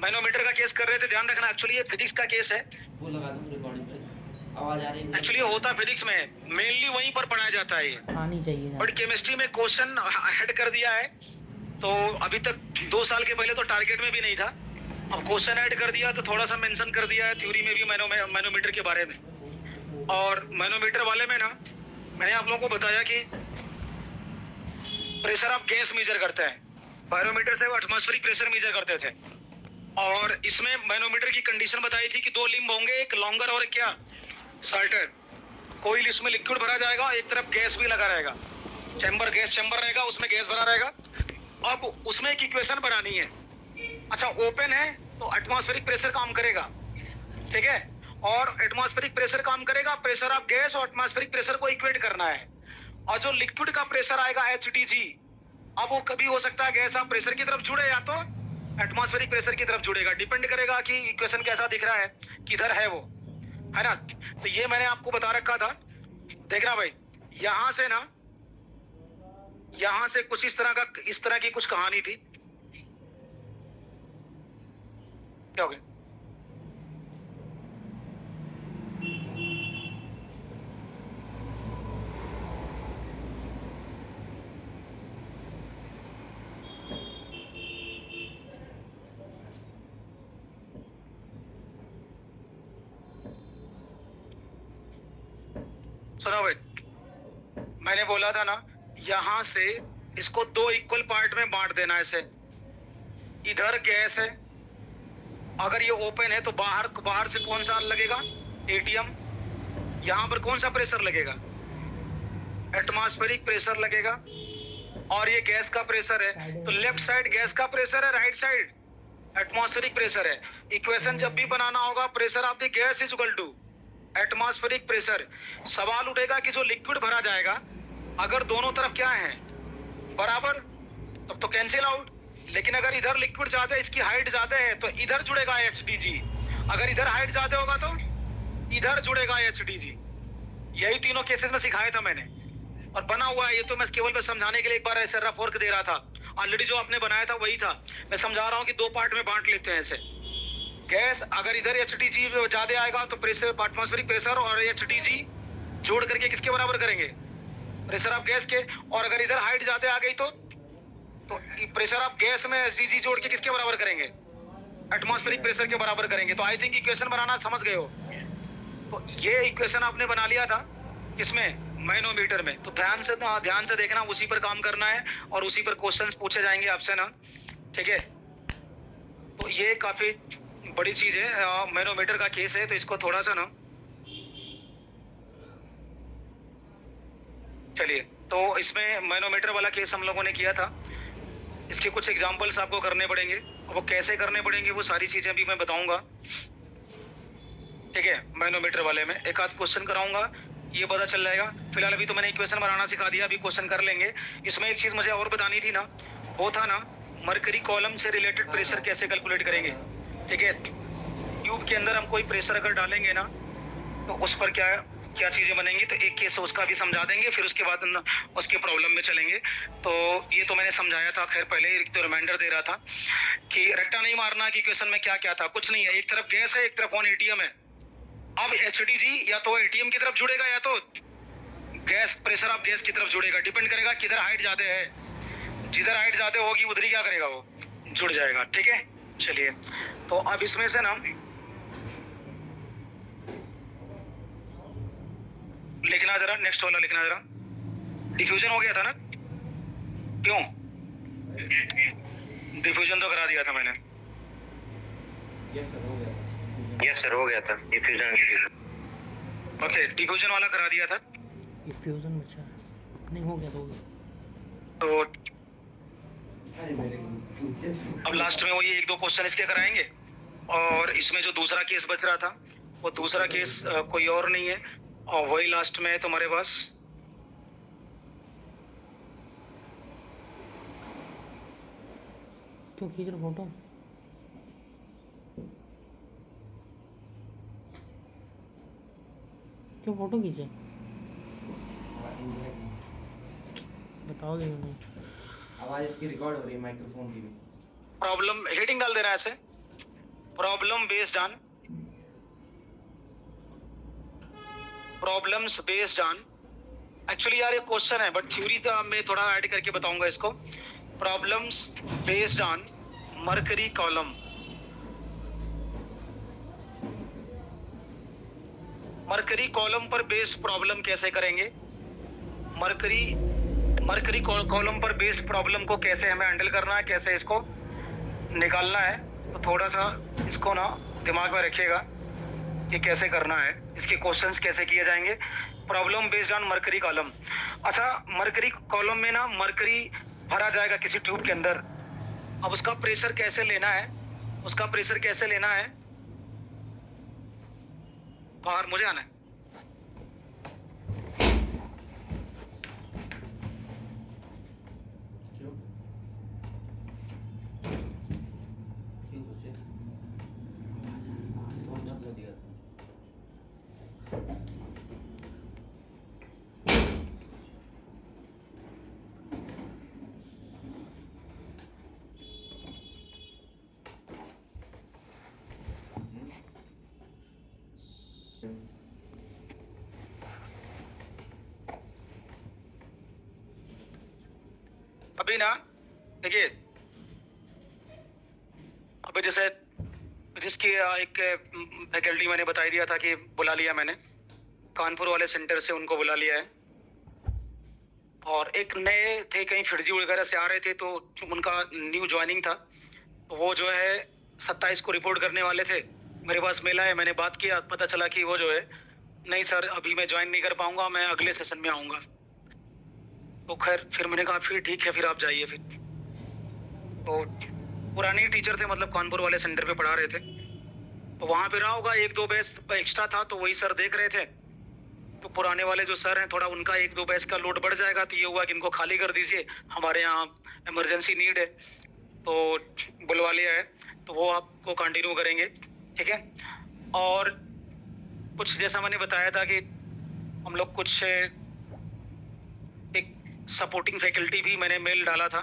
Manometer का case कर रहे थे, ध्यान रखना। एक्चुअली ये फिजिक्स का केस है। वो लगा दूं रिकॉर्डिंग पे, आवाज आ रही है। एक्चुअली होता फिजिक्स में, मेनली वहीं पर पढ़ाया जाता है ये। आनी चाहिए बट केमिस्ट्री में क्वेश्चन ऐड कर दिया है, तो अभी तक 2 साल के पहले तो टारगेट में भी नहीं था, अब क्वेश्चन ऐड कर दिया तो थोड़ा सा मेंशन कर दिया है थ्योरी में भी मैनोमीटर के बारे में। और मैनोमीटर वाले में ना, मैंने आप लोगों को बताया कि प्रेशर ऑफ गैस मेजर करते हैं, बैरोमीटर से वो एटमॉस्फेरिक प्रेशर मेजर करते थे। और इसमें मैनोमीटर की कंडीशन बताई थी कि 2 लिम्ब होंगे, एक लॉन्गर और एक क्या, शॉर्टर। कोई इसमें लिक्विड भरा जाएगा, एक तरफ गैस भी लगा रहेगा, चैम्बर, गैस चैम्बर रहेगा, उसमें गैस भरा रहेगा। अब उसमें एक इक्वेशन बनानी है। अच्छा, ओपन है तो एटमॉस्फेरिक प्रेशर काम करेगा, ठीक है, और एटमॉस्फेरिक प्रेशर काम करेगा, प्रेशर ऑफ गैस और एटमॉस्फेरिक प्रेशर को इक्वेट करना है। और जो लिक्विड का प्रेशर आएगा HDG, अब वो कभी हो सकता है गैस आप प्रेशर की तरफ जुड़े या तो एटमॉस्फेरिक प्रेशर की तरफ जुड़ेगा, डिपेंड करेगा कि इक्वेशन कैसा दिख रहा है, किधर है वो, है ना। तो ये मैंने आपको बता रखा था। देखना भाई, यहां से ना, यहां से कुछ इस तरह की कुछ कहानी थी। क्या हो गया? सुनो भाई, मैंने बोला था ना, यहां से इसको 2 इक्वल पार्ट में बांट देना है। ऐसे इधर गैस है, अगर ये ओपन है तो बाहर से कौन सा लगेगा, एटीएम। यहां पर कौन सा प्रेशर लगेगा, एटमॉस्फेरिक प्रेशर लगेगा। और ये गैस का प्रेशर है, तो लेफ्ट साइड गैस का प्रेशर है, राइट साइड एटमॉस्फेरिक प्रेशर है। इक्वेशन जब भी बनाना होगा, pressure of the gas is equal to atmospheric pressure. सवाल उठेगा कि जो लिक्विड भरा जाएगा, अगर दोनों तरफ क्या है, बराबर, तब तो कैंसिल आउट। लेकिन अगर इधर लिक्विड ज्यादा है, इसकी हाइट ज्यादा है, तो इधर जुड़ेगा HDG। अगर इधर हाइट ज्यादा होगा तो इधर जुड़ेगा HDG। यही तीनों केसेस में सिखाया था मैंने, और बना हुआ है ये। तो मैं केवल बस समझाने के लिए एक बार ऐसे रफ वर्क दे रहा था। ऑलरेडी जो आपने बनाया था वही था, मैं समझा रहा हूँ कि 2 पार्ट में बांट लेते हैं ऐसे। गैस अगर इधर HDG ज्यादा आएगा तो प्रेशर, एटमॉस्फेरिक प्रेशर और HDG जोड़ करके किसके बराबर करेंगे, प्रेशर ऑफ गैस के। और अगर इधर हाइट ज्यादा आ गई तो प्रेशर ऑफ गैस में HDG जोड़ के किसके बराबर करेंगे, एटमॉस्फेरिक प्रेशर के बराबर करेंगे। तो आई थिंक इक्वेशन बनाना समझ गए हो। तो ये इक्वेशन आपने बना लिया था किसमें, मैनोमीटर में। तो ध्यान से देखना, उसी पर काम करना है और उसी पर क्वेश्चंस पूछे जाएंगे आपसे ना, ठीक है। तो ये काफी बड़ी चीज है, मैनोमीटर का केस है, तो इसको थोड़ा सा ना, चलिए। तो इसमें मैनोमीटर वाला केस हम लोगों ने किया था। इसके कुछ एग्जांपल्स आपको करने पड़ेंगे, वो कैसे करने पड़ेंगे वो सारी चीजें भी मैं बताऊंगा, ठीक है। मैनोमीटर वाले में एक आध क्वेश्चन कराऊंगा, ये पता चल जाएगा। फिलहाल अभी तो मैंने इक्वेशन बनाना सिखा दिया, अभी क्वेश्चन कर लेंगे। इसमें एक चीज मुझे और बतानी थी ना, वो था ना, मरकरी कॉलम से रिलेटेड प्रेशर कैसे कैलकुलेट करेंगे, ठीक है। ट्यूब के अंदर हम कोई प्रेशर अगर डालेंगे ना, तो उस पर क्या चीजें बनेंगी, तो एक केस उसका भी समझा देंगे, फिर उसके बाद उसके प्रॉब्लम में चलेंगे। तो ये तो मैंने समझाया था, खैर पहले एक तो रिमाइंडर दे रहा था कि रट्टा नहीं मारना कि क्वेश्चन में क्या क्या था, कुछ नहीं है। एक तरफ गैस है, एक तरफ ऑन एटीएम है। अब HDG या तो एटीएम की तरफ जुड़ेगा या तो गैस, प्रेशर ऑफ गैस की तरफ जुड़ेगा, डिपेंड करेगा किधर हाइट ज्यादा है। जिधर हाइट ज्यादा होगी उधर ही क्या करेगा, वो जुड़ जाएगा, ठीक है। चलिए, तो अब इसमें से ना लिखना जरा, नेक्स्ट वाला लिखना जरा। डिफ्यूजन हो गया था ना, क्यों, डिफ्यूजन तो करा दिया था मैंने। यस सर, हो गया था डिफ्यूजन। ओके, डिफ्यूजन वाला करा दिया था। डिफ्यूजन बचा नहीं, हो गया तो अब लास्ट में वही 1-2 क्वेश्चन इसके कराएंगे। और इसमें जो दूसरा केस बच रहा था, वो दूसरा केस कोई और नहीं है, और वही लास्ट में है तुम्हारे पास। क्यों खींच रहे फोटो, क्यों फोटो खींचे, बताओगे मुझे। आवाज इसकी रिकॉर्ड हो रही है, माइक्रोफोन की भी। प्रॉब्लम हेडिंग डाल देना ऐसे, problem based on problems based on actually यार ये क्वेश्चन है बट थ्योरी का मैं थोड़ा ऐड करके बताऊंगा इसको. Problems based on mercury column. Mercury column पर बेस्ड प्रॉब्लम कैसे करेंगे? मरकरी कॉलम पर बेस्ड प्रॉब्लम को कैसे हमें हैंडल करना है, कैसे इसको निकालना है, तो थोड़ा सा इसको ना दिमाग में रखिएगा कि कैसे करना है, इसके क्वेश्चंस कैसे किए जाएंगे. Problem based on mercury column. अच्छा, मरकरी कॉलम में ना मरकरी भरा जाएगा किसी ट्यूब के अंदर. अब उसका प्रेशर कैसे लेना है, उसका प्रेशर कैसे लेना है, बाहर मुझे आना है. क्यों क्यों तुझे आज कौन बदला दिया था? अभी ना देखिए, अभी जैसे जिसकी एक फैकल्टी मैंने बता दिया था कि बुला लिया मैंने कानपुर वाले सेंटर से, उनको बुला लिया है. और एक नए थे कहीं फिरजी वगैरह से आ रहे थे, तो उनका न्यू ज्वाइनिंग था, तो वो जो है 27 को रिपोर्ट करने वाले थे. मेरे पास मेल आया, मैंने बात किया, पता चला कि वो जो है नहीं सर अभी मैं ज्वाइन नहीं कर पाऊंगा, मैं अगले सेशन में आऊंगा. तो खैर फिर मैंने कहा फिर ठीक है, फिर आप जाइए. फिर तो पुराने टीचर थे, मतलब कानपुर वाले सेंटर पे पढ़ा रहे थे, तो वहां पे रहा होगा, एक दो बैच एक्स्ट्रा था, तो वही सर देख रहे थे. तो पुराने वाले जो सर हैं, थोड़ा उनका एक दो बैच का लोड बढ़ जाएगा, तो ये हुआ कि इनको खाली कर दीजिए, हमारे यहाँ इमरजेंसी नीड है, तो बुलवा लिया है, तो वो आपको कंटिन्यू करेंगे. ठीक है. और कुछ जैसा मैंने बताया था कि हम लोग कुछ एक सपोर्टिंग फैकल्टी भी मैंने मेल डाला था,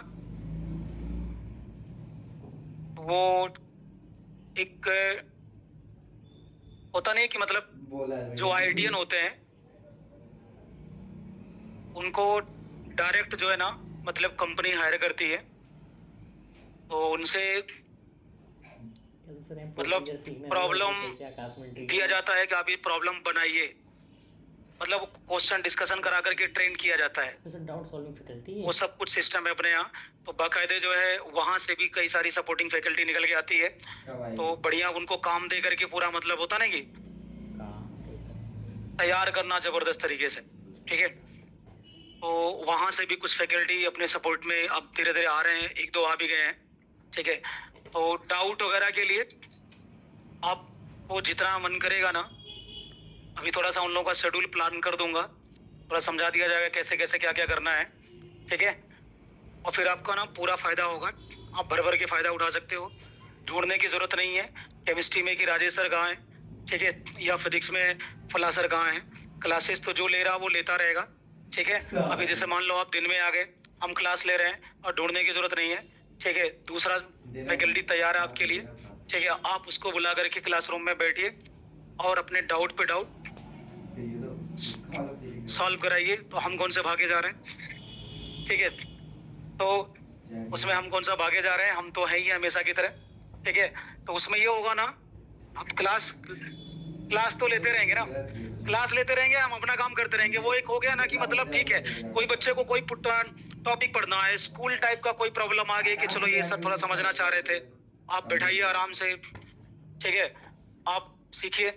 वो एक होता नहीं कि मतलब जो आईडियन होते हैं उनको डायरेक्ट जो है ना मतलब कंपनी हायर करती है, तो उनसे मतलब प्रॉब्लम दिया जाता है कि आप ये प्रॉब्लम बनाइए, मतलब क्वेश्चन डिस्कशन करा करके ट्रेन किया जाता है. डाउट सॉल्विंग फैकल्टी वो सब कुछ सिस्टम है अपने यहाँ. तो बाकायदे जो है वहां से भी कई सारी सपोर्टिंग फैकल्टी निकल के आती है, तो बढ़िया उनको काम दे करके पूरा मतलब होता ना कि तैयार करना जबरदस्त तरीके से. ठीक है. तो वहां से भी कुछ फैकल्टी अपने सपोर्ट में अब धीरे धीरे आ रहे हैं, एक दो आ भी गए हैं. ठीक है. तो डाउट वगैरह के लिए आपको जितना मन करेगा ना, अभी थोड़ा सा उन लोगों का शेड्यूल प्लान कर दूंगा, थोड़ा समझा दिया जाएगा कैसे कैसे क्या क्या करना है. ठीक है. और फिर आपका ना पूरा फायदा होगा, आप भर भर के फायदा उठा सकते हो. ढूंढने की जरूरत नहीं है केमिस्ट्री में कि राजेश सर कहाँ है, ठीक है, या फिजिक्स में फला सर कहाँ है. क्लासेस तो जो ले रहा वो लेता रहेगा. ठीक है. अभी जैसे मान लो आप दिन में आ गए, हम क्लास ले रहे हैं और ढूंढने की जरूरत नहीं है. ठीक है. दूसरा फैकल्टी तैयार है आपके लिए. ठीक है. आप उसको बुला करके क्लासरूम में बैठिए और अपने डाउट पे डाउट सॉल्व कराइए. तो हम कौन से भागे जा रहे हैं, ठीक है, तो उसमें हम कौन सा भागे जा रहे हैं, हम तो है ही हमेशा की तरह. ठीक है. तो उसमें ये होगा ना, आप क्लास तो लेते रहेंगे ना, क्लास लेते रहेंगे, हम अपना काम करते रहेंगे. वो एक हो गया ना कि मतलब ठीक है, कोई बच्चे को कोई टॉपिक पढ़ना है, स्कूल टाइप का कोई प्रॉब्लम आ गई कि चलो ये सर थोड़ा समझना चाह रहे थे, आप बैठाइए आराम से. ठीक है. आप सीखिए,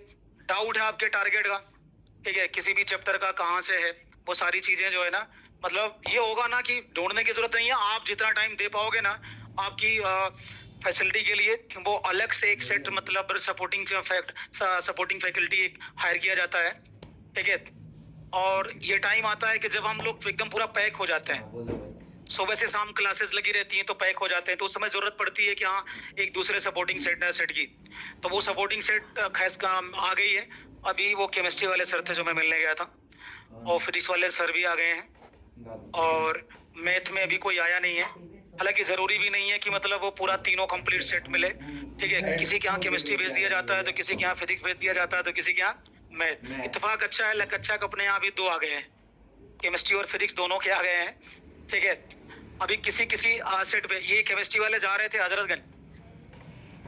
डाउट है आपके टारगेट का, ठीक है, किसी भी चैप्टर का कहाँ से है, वो सारी चीजें जो है ना, मतलब ये होगा ना कि ढूंढने की जरूरत नहीं है. आप जितना टाइम दे पाओगे ना आपकी फैसिलिटी के लिए, वो अलग से एक सेट मतलब सपोर्टिंग फैकल्टी हायर किया जाता है. ठीक है. और ये टाइम आता है कि जब हम लोग एकदम पूरा पैक हो जाते हैं, सुबह से शाम क्लासेस लगी रहती हैं तो पैक हो जाते हैं, तो उस समय जरूरत पड़ती है कि हाँ एक दूसरे सपोर्टिंग सेट की. तो वो सपोर्टिंग सेट खैस आ गई है. अभी वो केमिस्ट्री वाले सर थे जो मैं मिलने गया था, और फिजिक्स वाले सर भी आ गए हैं, और मैथ में अभी कोई आया नहीं है. हालांकि जरूरी भी नहीं है कि मतलब वो पूरा तीनों कंप्लीट सेट मिले, ठीक है, किसी के यहाँ केमिस्ट्री भेज दिया जाता है तो किसी के यहाँ फिजिक्स भेज दिया जाता है तो किसी के यहाँ मैथ। इत्तेफाक अच्छा है, लक अच्छा है कि अपने यहाँ भी 2 आ गए हैं, केमिस्ट्री और फिजिक्स दोनों के आ गए हैं। ठीक है, अभी किसी सेट पे ये केमिस्ट्री वाले जा रहे थे हजरतगंज।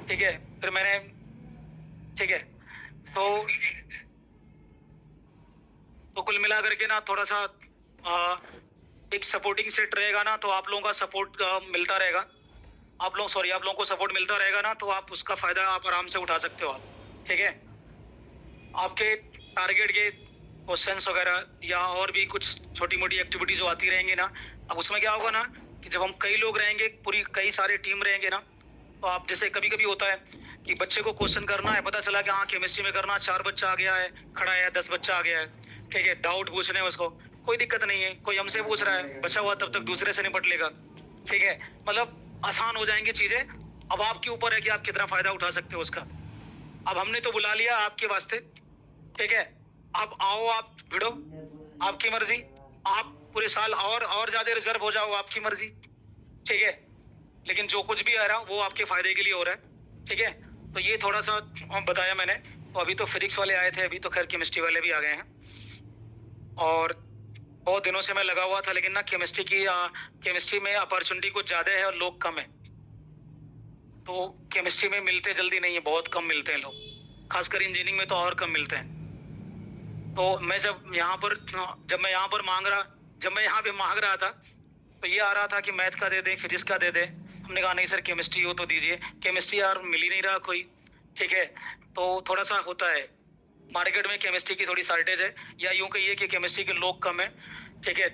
ठीक है, फिर मैंने, ठीक है, तो कुल मिला करके ना थोड़ा सा एक सपोर्टिंग सेट रहेगा ना, तो आप लोगों का सपोर्ट मिलता रहेगा, आप लोगों को सपोर्ट मिलता रहेगा ना, तो आप उसका फायदा आप आराम से उठा सकते हो आप। ठीक है, आपके टारगेट के क्वेश्चंस वगैरह या और भी कुछ छोटी मोटी एक्टिविटी जो आती रहेंगी ना, अब उसमें क्या होगा ना कि जब हम कई लोग रहेंगे, पूरी कई सारे टीम रहेंगे ना, तो आप जैसे कभी कभी होता है कि बच्चे को क्वेश्चन करना है, पता चला कि हाँ केमिस्ट्री में करना, 4 बच्चा आ गया है खड़ा है, 10 बच्चा आ गया है। ठीक है, डाउट पूछने उसको कोई दिक्कत नहीं है, कोई हमसे पूछ रहा है, बचा हुआ तब तक दूसरे से निपट लेगा। ठीक है, मतलब आसान हो जाएंगी चीजें। अब आपके ऊपर है कि आप कितना फायदा उठा सकते हो उसका। अब हमने तो बुला लिया आपके वास्ते, ठीक है, अब आओ आप भिड़ो, आपकी मर्जी, आप पूरे साल और ज्यादा रिजर्व हो जाओ, आपकी मर्जी। ठीक है, लेकिन जो कुछ भी आ रहा वो आपके फायदे के लिए हो रहा है। ठीक है, तो ये थोड़ा सा बताया मैंने। तो अभी तो फिजिक्स वाले आए थे, अभी तो खैर केमिस्ट्री वाले भी आ गए हैं। और बहुत दिनों से मैं लगा हुआ था, लेकिन ना केमिस्ट्री में अपॉर्चुनिटी कुछ ज्यादा है और लोग कम है। तो केमिस्ट्री में मिलते जल्दी नहीं है, बहुत कम मिलते हैं लोग, खासकर इंजीनियरिंग में तो और कम मिलते हैं। तो मैं जब मैं यहाँ पे मांग रहा था, तो ये आ रहा था कि मैथ का दे दे, फिजिक्स का दे दे। हमने कहा नहीं सर, केमिस्ट्री हो तो दीजिए। केमिस्ट्री यार मिल ही नहीं रहा कोई। ठीक है, तो थोड़ा सा होता है मार्केट में, केमिस्ट्री की थोड़ी शॉर्टेज है, या यूं कहिए कि केमिस्ट्री के लोग कम है। ठीक है,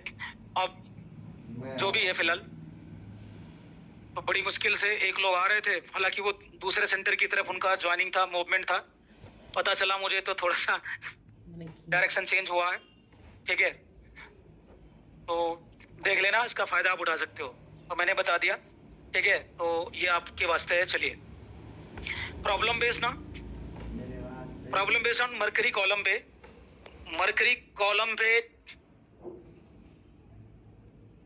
अब जो भी है फिलहाल, तो बड़ी मुश्किल से एक लोग आ रहे थे, हालांकि वो दूसरे सेंटर की तरफ उनका ज्वाइनिंग था, मूवमेंट था। पता चला मुझे तो थोड़ा सा डायरेक्शन चेंज हुआ है। ठीक है, तो देख लेना, इसका फायदा आप उठा सकते हो, तो मैंने बता दिया। ठीक है, तो ये आपके वास्ते है। चलिए, problem based on mercury column पे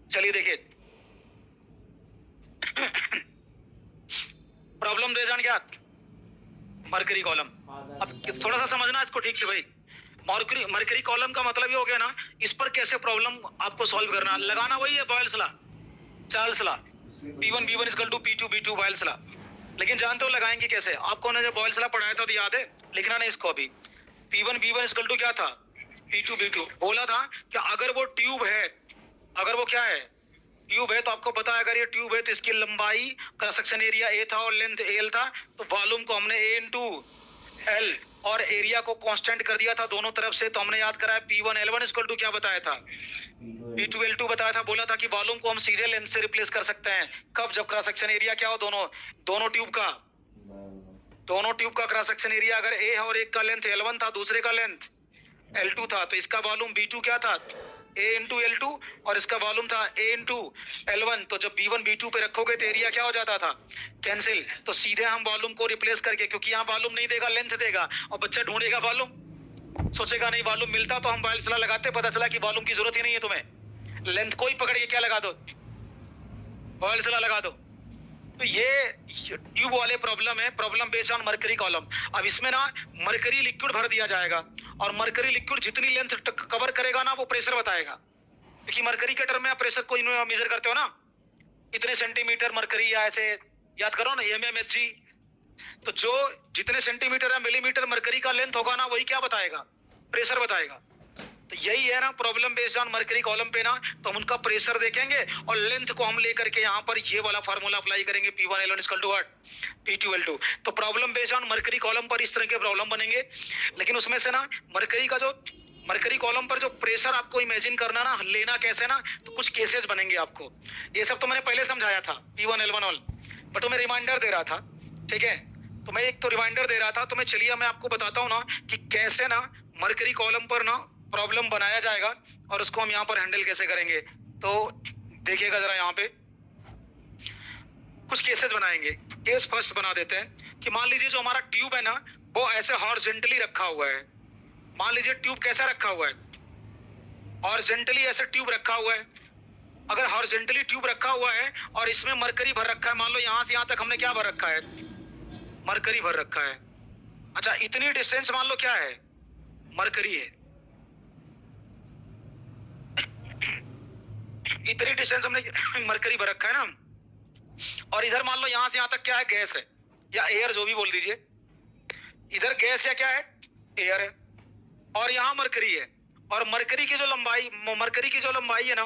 चलिए देखिए। प्रॉब्लम बेस्ड ऑन क्या, मरकरी कॉलम। अब थोड़ा सा समझना इसको ठीक से भाई। मरकरी कॉलम का मतलब ये हो गया ना, इस पर कैसे प्रॉब्लम आपको सॉल्व करना, लगाना वही है Boyle's law, Charles law, P1 B1 equal to P2 B2 Boyle's law. लेकिन जानते हो लगाएंगे कैसे? आपको ने जब बॉयल्स लॉ पढ़ाया था तो याद है, लिखना नहीं इसको अभी। P1 B1 इक्वल टू क्या था, P2 B2। बोला था कि अगर वो ट्यूब है, अगर वो क्या है, ट्यूब है, तो आपको पता है अगर ये ट्यूब है तो इसकी लंबाई, क्रॉस सेक्शन एरिया A था और लेंथ L था, तो वॉल्यूम को हमने A इंटू L और एरिया को कांस्टेंट कर दिया था दोनों तरफ से। तो हमने याद कराया P1 L1 इक्वल टू क्या बताया था, P2 L2 बताया था। बोला था कि वॉल्यूम को हम सीधे लेंथ से रिप्लेस कर सकते हैं, कब, जब क्रॉस सेक्शन एरिया क्या हो, दोनों ट्यूब का क्रॉस सेक्शन एरिया अगर A है और एक का लेंथ L1 था, दूसरे का लेंथ L2 था, तो इसका वॉल्यूम B2 क्या था, A इंटू L2, और इसका वॉल्यूम था A इंटू L1। तो जब B1 B2 पे रखोगे तो एरिया क्या हो जाता था, कैंसिल। तो सीधे हम वॉल्यूम को रिप्लेस करके, क्योंकि यहाँ वॉल्यूम नहीं देगा, लेंथ देगा, और बच्चा ढूंढेगा वॉल्यूम, सोचेगा नहीं वॉल्यूम मिलता तो हम बॉयल्स लॉ लगाते, पता चला कि वॉल्यूम की जरूरत ही नहीं है तुम्हें, लेंथ को ही पकड़ के क्या लगा दो, बॉयल्स लॉ लगा दो। तो ये ट्यूब वाले प्रॉब्लम है, problem based on mercury column. अब इसमें ना मरकरी लिक्विड भर दिया जाएगा, और मरकरी लिक्विड जितनी लेंथ कवर करेगा ना, वो प्रेशर बताएगा। क्योंकि मरकरी के टर्म में आप प्रेशर को मेजर करते हो ना, इतने सेंटीमीटर मरकरी, या ऐसे याद करो ना, mmHg। तो जो जितने सेंटीमीटर या मिलीमीटर मरकरी का लेंथ होगा ना, वही क्या बताएगा, प्रेशर बताएगा। तो यही है ना problem based on mercury column पे ना, तो हम उनका प्रेशर देखेंगे और लेंथ को हम लेकर के यहाँ पर ये वाला फार्मूला अप्लाई करेंगे, P1 L1 equal to what, P2 L2। तो problem based on mercury column पर इस तरह के प्रॉब्लम बनेंगे। लेकिन उसमें से ना मरकरी कॉलम पर जो प्रेशर आपको इमेजिन करना ना, लेना कैसे ना, तो कुछ केसेस बनेंगे आपको। ये सब तो मैंने पहले समझाया था, P1 L1 ऑल, बट मैं रिमाइंडर दे रहा था। ठीक है, तो मैं एक तो रिमाइंडर दे रहा था, तो मैं चलिए मैं आपको बताता हूँ ना कि कैसे ना मरकरी कॉलम पर ना प्रॉब्लम बनाया जाएगा, और उसको हम यहाँ पर हैंडल कैसे करेंगे। तो देखिएगा जरा, यहाँ पे कुछ केसेस बनाएंगे। केस फर्स्ट बना देते हैं कि मान लीजिए जो हमारा ट्यूब है ना, वो ऐसे हॉरिजॉन्टली रखा हुआ है। मान लीजिए ट्यूब कैसा रखा हुआ है, हॉरिजॉन्टली ऐसे ट्यूब रखा हुआ है। अगर हॉरिजॉन्टली ट्यूब रखा हुआ है और इसमें मरकरी भर रखा है, मान लो यहाँ से यहाँ तक हमने क्या भर रखा है, मरकरी भर रखा है। अच्छा, इतनी डिस्टेंस मान लो क्या है, मरकरी है। इतनी डिस्टेंस हमने मरकरी भर रखा है ना, और इधर मान लो यहां से यहां तक क्या है, गैस है या एयर, जो भी बोल दीजिए। इधर गैस या क्या है, एयर है, और यहाँ मरकरी है। और मरकरी की जो लंबाई है ना,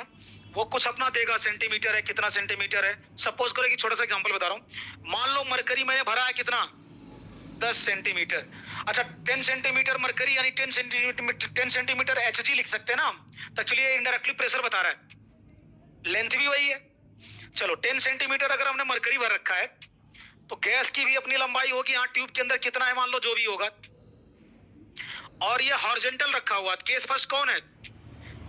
वो कुछ अपना देगा, सेंटीमीटर है, कितना सेंटीमीटर है। सपोज करो कि छोटा सा एग्जांपल बता रहा हूँ, मान लो मरकरी मैंने भरा है कितना, 10 सेंटीमीटर। अच्छा, 10 सेंटीमीटर मरकरी यानी 10 सेंटीमीटर HG लिख सकते हैं ना। तो एक्चुअली ये इनडायरेक्टली प्रेशर बता रहा है, लेंथ भी वही है। चलो 10 सेंटीमीटर अगर हमने मरकरी भर रखा है, तो गैस की भी अपनी लंबाई होगी, यहाँ ट्यूब के अंदर कितना है मान लो, जो भी होगा। और ये हॉरिजॉन्टल रखा हुआ। केस फर्स्ट कौन है,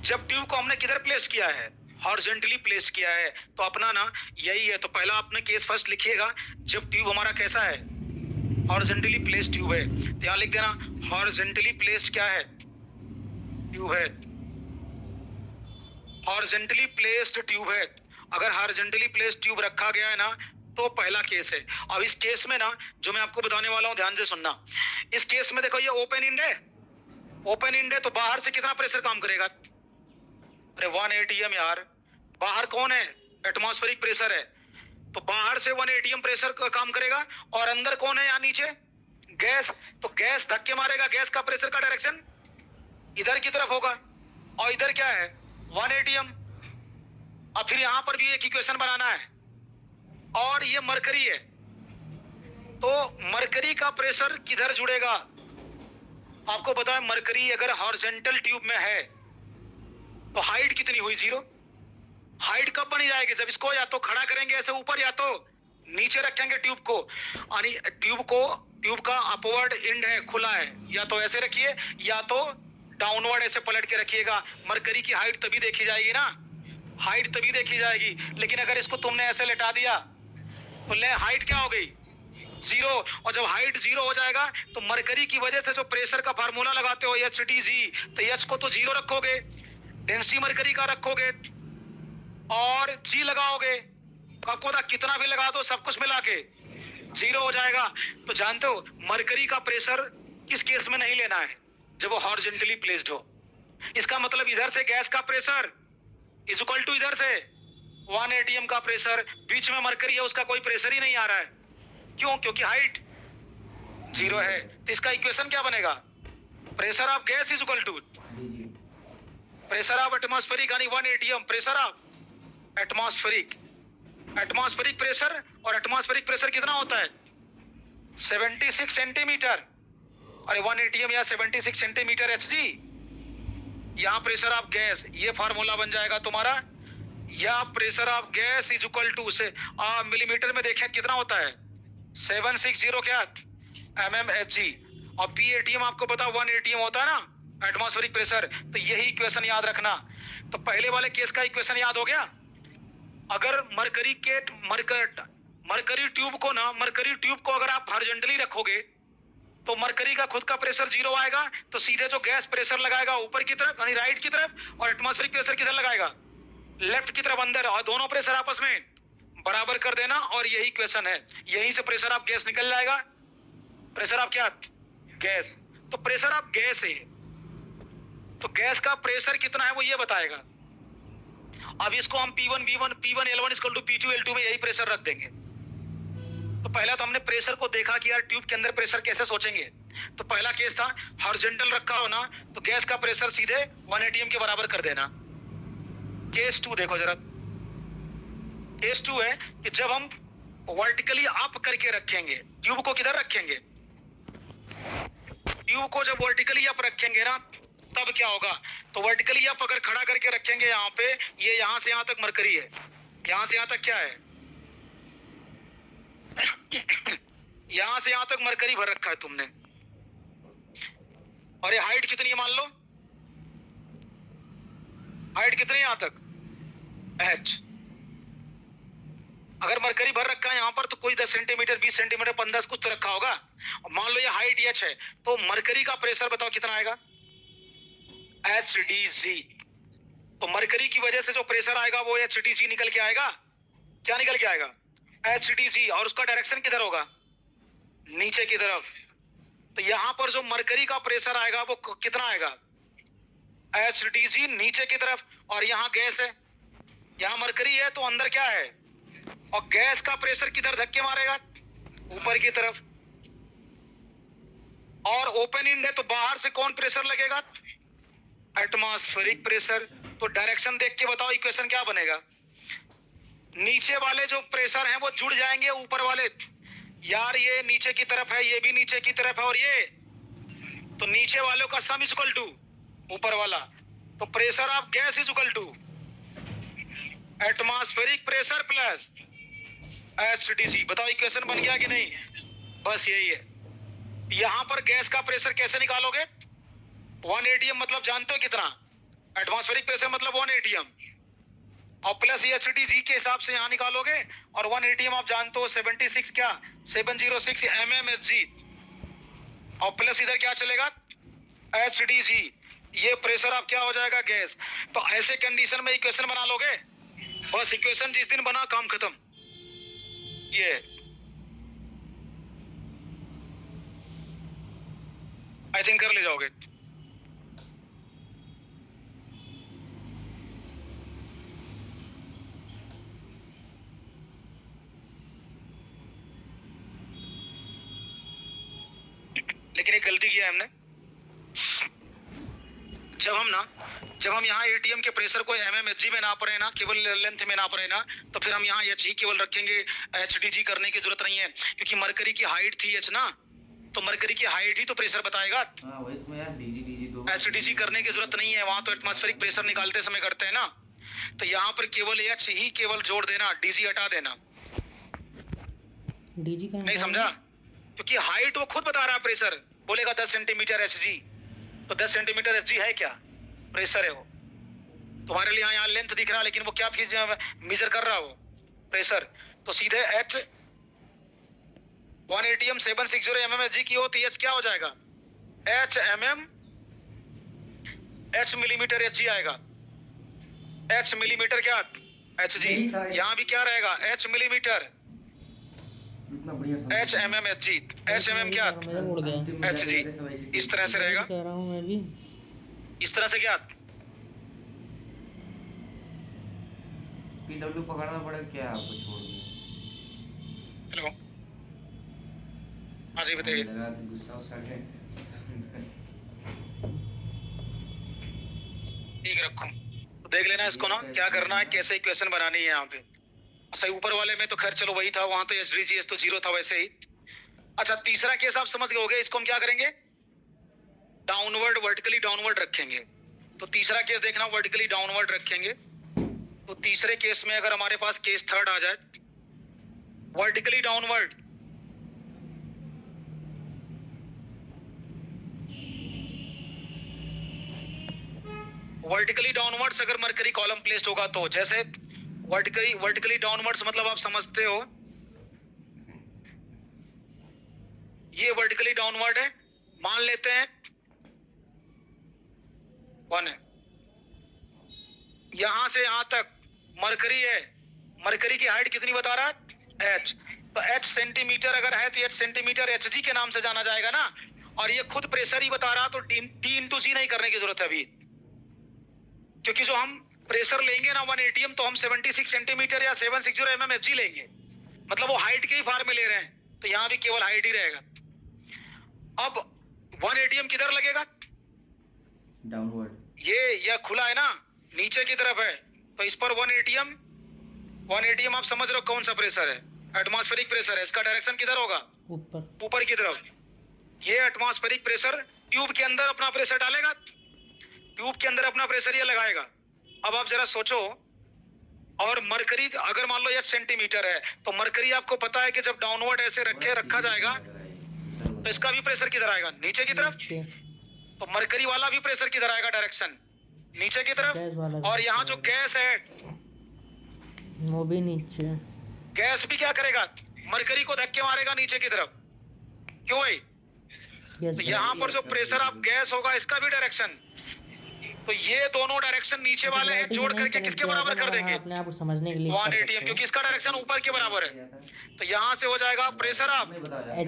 जब ट्यूब को हमने किधर प्लेस किया है, हॉरिजॉन्टली प्लेस किया है, तो अपना ना यही है। तो पहला आपने केस फर्स्ट लिखिएगा, जब ट्यूब हमारा कैसा है, हॉरिजॉन्टली प्लेस्ड ट्यूब है, तो यहाँ लिख देना हॉरिजॉन्टली प्लेस्ड क्या है, ट्यूब है, हॉरिजॉन्टली प्लेस्ड ट्यूब है। अगर हॉरिजॉन्टली प्लेस्ड ट्यूब रखा गया है ना, तो पहला केस है। अब इस केस में ना, जो मैं आपको बताने वाला हूं, ध्यान से सुनना। इस केस में देखो, ये ओपन इंड है, ओपन इंड है, तो बाहर से कितना प्रेशर काम करेगा, अरे 1 ATM यार। बाहर कौन है, एटमॉस्फेरिक प्रेशर है, तो बाहर से 1 ATM प्रेशर का काम करेगा। और अंदर कौन है, यहाँ नीचे गैस, तो गैस धक्के मारेगा, गैस का प्रेशर का डायरेक्शन इधर की तरफ होगा, और इधर क्या है, 1 ATM। अब फिर यहां पर भी एक इक्वेशन बनाना है, और ये मरकरी है, तो मरकरी का प्रेशर किधर जुड़ेगा, आपको पता है मरकरी अगर हॉरिजॉन्टल ट्यूब में है, तो हाइट कितनी हुई, 0। हाइट कब बनी जाएगी, जब इसको या तो खड़ा करेंगे ऐसे ऊपर, या तो नीचे रखेंगे ट्यूब को। यानी ट्यूब का अपवर्ड एंड है, खुला है, या तो ऐसे रखिए, या तो डाउनवर्ड ऐसे पलट के रखिएगा। मरकरी की हाइट तभी देखी जाएगी ना, हाइट तभी देखी जाएगी। लेकिन अगर इसको तुमने ऐसे लेटा दिया, तो ले हाइट क्या हो गई, 0। और जब हाइट 0 हो जाएगा, तो मरकरी की वजह से जो प्रेशर का फार्मूला लगाते हो HDG, तो H को तो 0 रखोगे, डेंसिटी मरकरी का रखोगे, और G लगाओगे, आपको पता कितना भी लगा दो, सब कुछ मिला के 0 हो जाएगा। तो जानते हो मरकरी का प्रेशर किस केस में नहीं लेना है, जब वो हॉरिजॉन्टली प्लेस्ड हो। इसका मतलब इधर से गैस का प्रेशर इज इक्वल टू इधर से 1 ATM का प्रेशर, बीच में मरकरी है, उसका कोई प्रेशर ही नहीं आ रहा है। क्यों, क्योंकि हाइट 0 है। तो इसका इक्वेशन क्या बनेगा, pressure of gas is equal to pressure of atmospheric, यानी 1 ATM pressure of atmospheric. Atmospheric pressure, और एटमॉस्फेरिक प्रेशर कितना होता है, 76 सेंटीमीटर, अरे 1 ATM या 76 सेंटीमीटर HG। यहाँ प्रेशर ऑफ गैस, ये फार्मूला बन जाएगा तुम्हारा, या pressure of gas is equal to से मिलीमीटर में देखें कितना होता है, 760 क्या mmHg। और P ATM आपको पता 1 ATM होता है ना एटमॉस्फेरिक प्रेशर। तो यही इक्वेशन याद रखना। तो पहले वाले केस का इक्वेशन याद हो गया। अगर मरकरी ट्यूब को अगर आप हॉरिजॉन्टली रखोगे, तो मरकरी का खुद का प्रेशर 0 आएगा, तो सीधे जो गैस प्रेशर लगाएगा ऊपर की तरफ, यानी राइट की तरफ, और एटमॉस्फेरिक प्रेशर किधर लगाएगा, लेफ्ट की तरफ अंदर, और दोनों प्रेशर आपस में बराबर कर देना। और यही इक्वेशन है, यहीं से प्रेशर ऑफ गैस निकल जाएगा, प्रेशर ऑफ क्या, गैस। तो प्रेशर ऑफ गैस है, तो गैस का प्रेशर कितना है वो ये बताएगा। अब इसको हम P1 L1 equal to P2 L2 में यही प्रेशर रख देंगे। तो पहला तो हमने प्रेशर को देखा कि यार ट्यूब के अंदर प्रेशर कैसे सोचेंगे। तो पहला केस था हॉरिजॉन्टल रखा हो ना, तो गैस का प्रेशर सीधे 1 ATM के बराबर कर देना। केस 2 देखो जरा, केस 2 है कि जब हम वर्टिकली अप करके रखेंगे ट्यूब को, किधर रखेंगे, ट्यूब को जब वर्टिकली अप रखेंगे ना, तब क्या होगा, तो वर्टिकली अप अगर खड़ा करके रखेंगे यहाँ पे, ये यहाँ से यहाँ तक मरकरी है, यहाँ से यहाँ तक क्या है यहां से यहां तक मरकरी भर रखा है तुमने, और ये हाइट कितनी है मान लो, हाइट कितनी है यहां तक H। अगर मरकरी भर रखा है यहां पर, तो कोई 10 सेंटीमीटर 20 सेंटीमीटर 15 कुछ तो रखा होगा। और मान लो ये हाइट H है, तो मरकरी का प्रेशर बताओ कितना आएगा, HDG। तो मरकरी की वजह से जो प्रेशर आएगा वो HDG निकल के आएगा। क्या निकल के आएगा, HDG। और उसका डायरेक्शन किधर होगा, नीचे की तरफ। तो यहां पर जो मरकरी का प्रेशर आएगा वो कितना आएगा, HDG नीचे की तरफ, और यहाँ गैस है, यहाँ मरकरी है तो अंदर क्या है, और गैस का प्रेशर किधर धक्के मारेगा, ऊपर की तरफ, और ओपन इंड है तो बाहर से कौन प्रेशर लगेगा, एटमॉस्फेरिक प्रेशर। तो डायरेक्शन देख के बताओ इक्वेशन क्या बनेगा, नीचे वाले जो प्रेशर हैं वो जुड़ जाएंगे ऊपर वाले, यार ये नीचे की तरफ है, ये भी नीचे की तरफ है, और ये, तो नीचे वालों का सम इज इक्वल टू ऊपर वाला, तो pressure of gas is equal to atmospheric pressure plus HDG। बताओ इक्वेशन बन गया कि नहीं, बस यही है। यहां पर गैस का प्रेशर कैसे निकालोगे, 1 atm मतलब जानते हो कितना, एटमॉस्फेरिक प्रेशर मतलब 1 atm, और प्लस HDG के हिसाब से यहां निकालोगे, और 1 atm आप जानते हो 76 क्या 706 mmHg, और प्लस इधर क्या चलेगा HDG, ये प्रेशर आप क्या हो जाएगा गैस। तो ऐसे कंडीशन में इक्वेशन बना लोगे, बस इक्वेशन जिस दिन बना काम खत्म। ये आई थिंक कर ले जाओगे। लेकिन एक गलती किया है हमने, जब हम यहाँ एटीएम के प्रेशर को mmHg में नाप रहे हैं ना, केवल लेंथ में नाप रहे हैं ना, तो फिर हम यहाँ h ही केवल रखेंगे, HDG करने की जरूरत नहीं है, क्योंकि मरकरी की हाइट थी h ना, तो मरकरी की हाइट ही तो प्रेशर बताएगा। हाँ वही तो मैं यार डीजी दो HDG करने की जरूरत नहीं है, वहां तो एटमॉस्फेरिक प्रेशर निकालते समय करते हैं ना, तो यहाँ पर केवल h ही केवल जोड़ देना, DG हटा देना। DG का नहीं समझा, क्योंकि हाइट वो खुद बता रहा है, प्रेशर बोलेगा 10 सेंटीमीटर HG, तो 10 सेंटीमीटर HG है क्या, प्रेशर है वो। तुम्हारे लिए यहाँ लेंथ दिख रहा है, लेकिन वो क्या मेजर कर रहा है वो प्रेशर, तो सीधे H 1 atm 760 mmHg की हो तो H क्या हो जाएगा, H mm H millimetre HG आएगा, H मिलीमीटर क्या HG, यहाँ भी क्या रहेगा H मिलीमीटर इतना बढ़िया H mm HG, H mm क्या मेरा उड़ गया, HG, इस तरह से रहेगा, कह रहा हूँ मैं भी। इस तरह से क्या, पीडब्ल्यू पकड़ना पड़ेगा क्या आपको छोड़ के। हेलो हाँ जी बताइए। लगा तो गुस्सा उस्सा है। ठीक रखो, तो देख लेना इसको ना, क्या करना है, कैसे इक्वेशन बनानी है यहाँ पे। अच्छा ऊपर वाले में तो खैर चलो वही था, वहां तो HDG तो 0 था वैसे ही। अच्छा तीसरा केस आप समझ गए होगे, इसको हम क्या करेंगे, डाउनवर्ड वर्टिकली डाउनवर्ड रखेंगे। तो तीसरा केस देखना, वर्टिकली डाउनवर्ड रखेंगे। तो तीसरे केस में अगर हमारे पास केस थर्ड आ जाए, वर्टिकली डाउनवर्ड, वर्टिकली डाउनवर्ड्स अगर मरकरी कॉलम प्लेस्ड होगा तो, जैसे वर्टिकली डाउनवर्ड्स मतलब आप समझते हो, ये वर्टिकली डाउनवर्ड है, मान लेते हैं 1 है, यहां से यहां तक मरकरी है, मरकरी की हाइट कितनी बता रहा है H, तो H सेंटीमीटर अगर है तो H सेंटीमीटर HG के नाम से जाना जाएगा ना, और ये खुद प्रेशर ही बता रहा, तो T into G नहीं करने की जरूरत है अभी, क्योंकि जो हम प्रेशर लेंगे ना 1 atm तो हम 76 सेंटीमीटर या 760 mmHg लेंगे, मतलब वो हाइट के ही फार में ले रहे हैं, तो यहाँ भी केवल हाइट ही रहेगा। अब 1 atm किधर लगेगा, डाउनवर्ड, ये खुला है ना, नीचे की तरफ है, तो इस पर 1 atm आप समझ रहे हो कौन सा प्रेशर है, एटमॉस्फेरिक प्रेशर है, इसका डायरेक्शन किधर होगा, ऊपर की तरफ। ये एटमॉस्फेरिक प्रेशर ट्यूब के अंदर अपना प्रेशर डालेगा, ट्यूब के अंदर अपना प्रेशर ये लगाएगा। अब आप जरा सोचो, और मरकरी अगर मान लो ये सेंटीमीटर है, तो मरकरी आपको पता है कि जब डाउनवर्ड ऐसे रखा जाएगा तो इसका भी प्रेशर किधर आएगा, नीचे की तरफ, तो मरकरी वाला भी प्रेशर किधर आएगा, डायरेक्शन नीचे की तरफ। और यहाँ जो गैस है वो भी नीचे, गैस भी क्या करेगा, मरकरी को धक्के मारेगा नीचे की तरफ, क्यों भाई, तो यहाँ पर जो प्रेशर आप गैस होगा इसका भी डायरेक्शन तो ये दोनों डायरेक्शन नीचे वाले हैं, जोड़ करके किसके बराबर कर देंगे? अपने आप को समझने के लिए 1 ATM, क्योंकि इसका डायरेक्शन ऊपर के बराबर है। तो यहाँ से हो जाएगा प्रेशर आप HG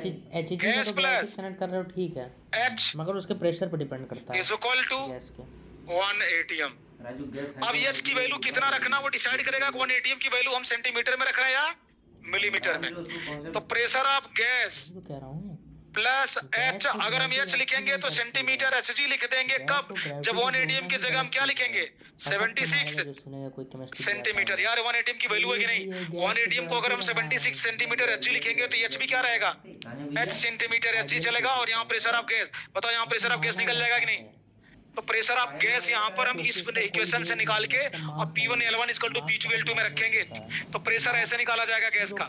में गैस तो प्लस कनेक्ट कर रहे हो ठीक है, H मगर उसके प्रेशर पर डिपेंड करता है इज इक्वल टू गैस के। 1 ATM। राजू गैस अब H की वैल्यू कितना रखना वो डिसाइड करेगा कि 1 ATM की वैल्यू हम सेंटीमीटर में रख रहे हैं या मिलीमीटर में। तो प्रेशर ऑफ गैस तो कह रहा हूँ प्लस H, अगर हम H लिखेंगे तो सेंटीमीटर HG लिख देंगे। कब? जब 1 ATM की जगह हम क्या लिखेंगे? 76 सेंटीमीटर। यार 1 ATM की वैल्यू है कि नहीं? 1 ATM को अगर हम 76 सेंटीमीटर HG लिखेंगे तो H भी क्या रहेगा? H सेंटीमीटर HG चलेगा। और यहाँ प्रेशर ऑफ गैस, बताओ यहाँ प्रेशर ऑफ गैस निकल जाएगा कि नहीं? तो प्रेशर ऑफ गैस यहाँ पर हम इस इक्वेशन से निकाल के और P1L1 इक्वल टू P2L2 में रखेंगे तो प्रेशर ऐसे निकाला जाएगा गैस का।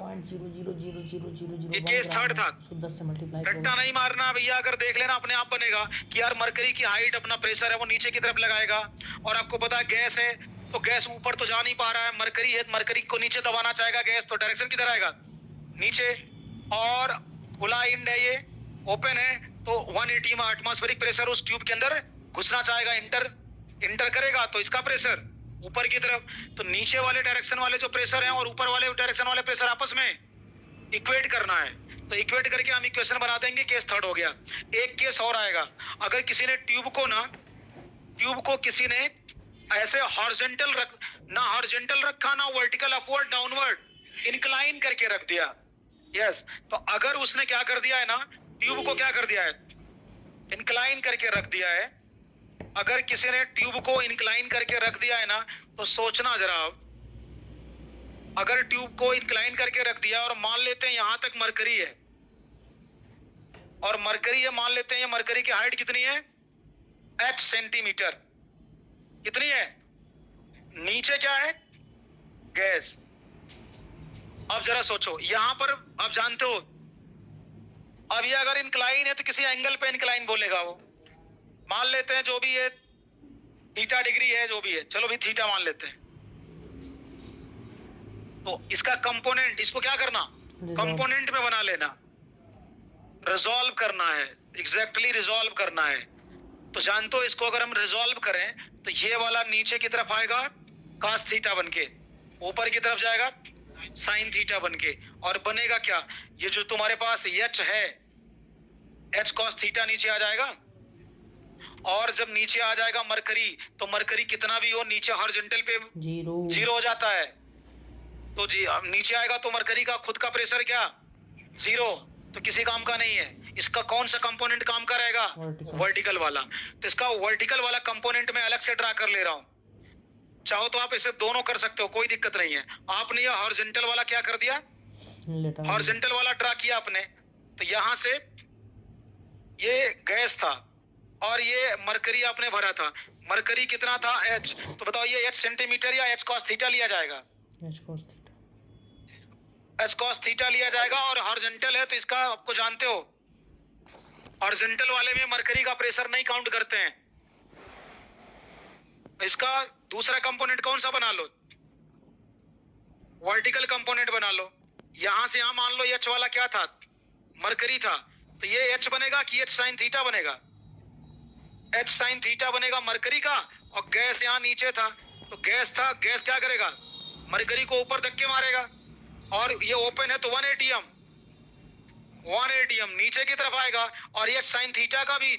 ये केस थर्ड था। रट्टा नहीं मारना भैया, अगर देख लेना अपने आप बनेगा कि यार मरकरी की हाइट अपना प्रेशर है वो नीचे की तरफ लगाएगा, और आपको पता है गैस है तो गैस ऊपर तो जा नहीं पा रहा है, मरकरी है, मरकरी को नीचे दबाना चाहेगा गैस, तो डायरेक्शन किधर आएगा? नीचे। और खुला इंड है, ये ओपन है, तो 1 ATM एटमॉस्फेरिक प्रेशर उस ट्यूब के अंदर घुसना चाहेगा, इंटर करेगा, तो इसका प्रेशर ऊपर की तरफ। तो नीचे वाले डायरेक्शन वाले जो प्रेशर हैं और ऊपर वाले डायरेक्शन वाले प्रेशर आपस में इक्वेट करना है। तो इक्वेट करके हम इक्वेशन बना देंगे। केस थर्ड हो गया। एक केस और आएगा, अगर किसी ने ट्यूब को किसी ने ऐसे हॉरिजॉन्टल रखा ना वर्टिकल अपवर्ड डाउनवर्ड इंक्लाइन करके रख दिया। यस, तो अगर उसने क्या कर दिया है ना, ट्यूब को क्या कर दिया है? इंक्लाइन करके रख दिया है। अगर किसी ने ट्यूब को इंक्लाइन करके रख दिया है ना, तो सोचना जरा, अगर ट्यूब को इंक्लाइन करके रख दिया और मान लेते हैं यहां तक मरकरी है, और मरकरी है, मान लेते हैं ये मरकरी की हाइट कितनी है? H centimetre. कितनी है? नीचे क्या है? गैस। अब जरा सोचो, यहां पर आप जानते हो, अब ये अगर इंक्लाइन है तो किसी एंगल पे इंक्लाइन बोलेगा वो। मान लेते हैं जो भी है थीटा डिग्री है, जो भी है, चलो भी थीटा मान लेते हैं। तो इसका कंपोनेंट, इसको क्या करना? कंपोनेंट में बना लेना, रिजॉल्व करना है, एग्जैक्टली रिजॉल्व करना है। तो जानते हो इसको अगर हम रिजॉल्व करें तो ये वाला नीचे की तरफ आएगा cos थीटा बनके, ऊपर की तरफ जाएगा sin थीटा बनके, और बनेगा क्या? ये जो तुम्हारे पास H है, H cos थीटा नीचे आ जाएगा, और जब नीचे आ जाएगा मरकरी, तो मरकरी कितना भी हो नीचे हॉरिजॉन्टल पे जीरो हो जाता है। तो जी नीचे आएगा तो मरकरी का खुद का प्रेशर क्या? जीरो, तो किसी काम का नहीं है। इसका कौन सा कंपोनेंट काम का रहेगा? वर्टिकल वाला। तो इसका वर्टिकल वाला कंपोनेंट मैं अलग से ड्रा कर ले रहा हूं। चाहो तो आप इसे दोनों कर सकते हो, कोई दिक्कत नहीं है। आपने ये हॉरिजॉन्टल वाला क्या कर दिया? हॉरिजॉन्टल वाला ड्रा किया आपने। तो यहां से ये गैस था और ये मरकरी आपने भरा था। मरकरी कितना था? H। तो बताओ ये H सेंटीमीटर या H cos थीटा लिया जाएगा? H cos थीटा लिया जाएगा। और हॉरिजॉन्टल है तो इसका आपको जानते हो, हॉरिजॉन्टल वाले में मरकरी का प्रेशर नहीं काउंट करते हैं। इसका दूसरा कंपोनेंट कौन सा बना लो? वर्टिकल कंपोनेंट बना लो। यहां से यहां मान लो H वाला क्या था? मरकरी था, तो ये H बनेगा कि H sin थीटा बनेगा? H sin थीटा बनेगा मरकरी का। और गैस यहाँ नीचे था, तो गैस था, गैस क्या करेगा? मरकरी को ऊपर धक्के मारेगा, और ये ओपन है तो 1 ATM नीचे की तरफ आएगा, और ये sin थीटा का भी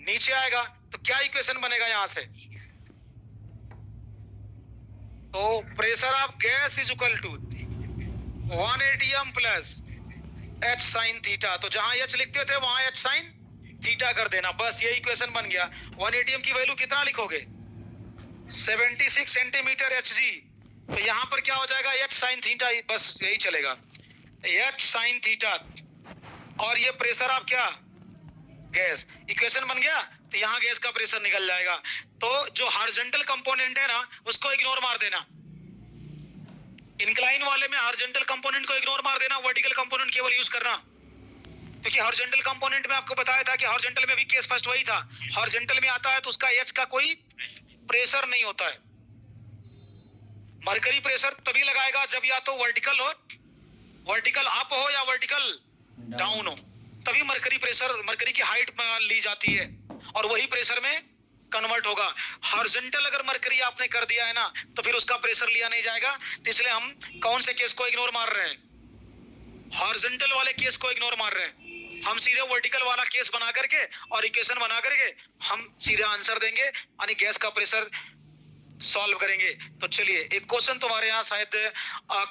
नीचे आएगा। तो क्या इक्वेशन बनेगा यहां से? तो pressure of gas is equal to 1 ATM plus H sin theta. तो जहां H लिखते थे वहां H sin थीटा कर देना, बस ये इक्वेशन बन गया। 1 ATM की वैल्यू कितना लिखोगे? 76 सेंटीमीटर HG। तो यहां पर क्या हो जाएगा? H sin थीटा, बस यही चलेगा, H sin थीटा। और ये प्रेशर आप क्या? गैस। इक्वेशन बन गया, तो यहाँ गैस का प्रेशर निकल जाएगा। तो जो हॉरिजॉन्टल कंपोनेंट है ना, उसको इग्नोर मार देना। इंक्लाइन वाले में हॉरिजॉन्टल कंपोनेंट को इग्नोर मार देना, वर्टिकल कंपोनेंट केवल यूज करना। क्योंकि हॉरिजॉन्टल कंपोनेंट में आपको बताया था कि हॉरिजॉन्टल में भी केस फर्स्ट वही था। हॉरिजॉन्टल में आता है तो उसका H का कोई प्रेशर नहीं होता है। मरकरी प्रेशर तभी लगाएगा जब या तो वर्टिकल हो, वर्टिकल अप हो, या वर्टिकल डाउन हो, तभी मरकरी प्रेशर, मरकरी की हाइट ली जाती है। और वही प्रेशर में कन्वर्ट होगा। हॉरिजॉन्टल अगर मरकरी आपने कर दिया है ना तो फिर उसका प्रेशर लिया नहीं जाएगा, तो इसलिए हम कौन से केस को इग्नोर मार रहे हैं? हॉरिजॉन्टल वाले केस को इग्नोर मार रहे हैं। हम सीधे वर्टिकल वाला केस बना करके और इक्वेशन बना करके हम सीधे आंसर देंगे, यानी गैस का प्रेशर सॉल्व करेंगे। तो चलिए एक क्वेश्चन तुम्हारे यहाँ शायद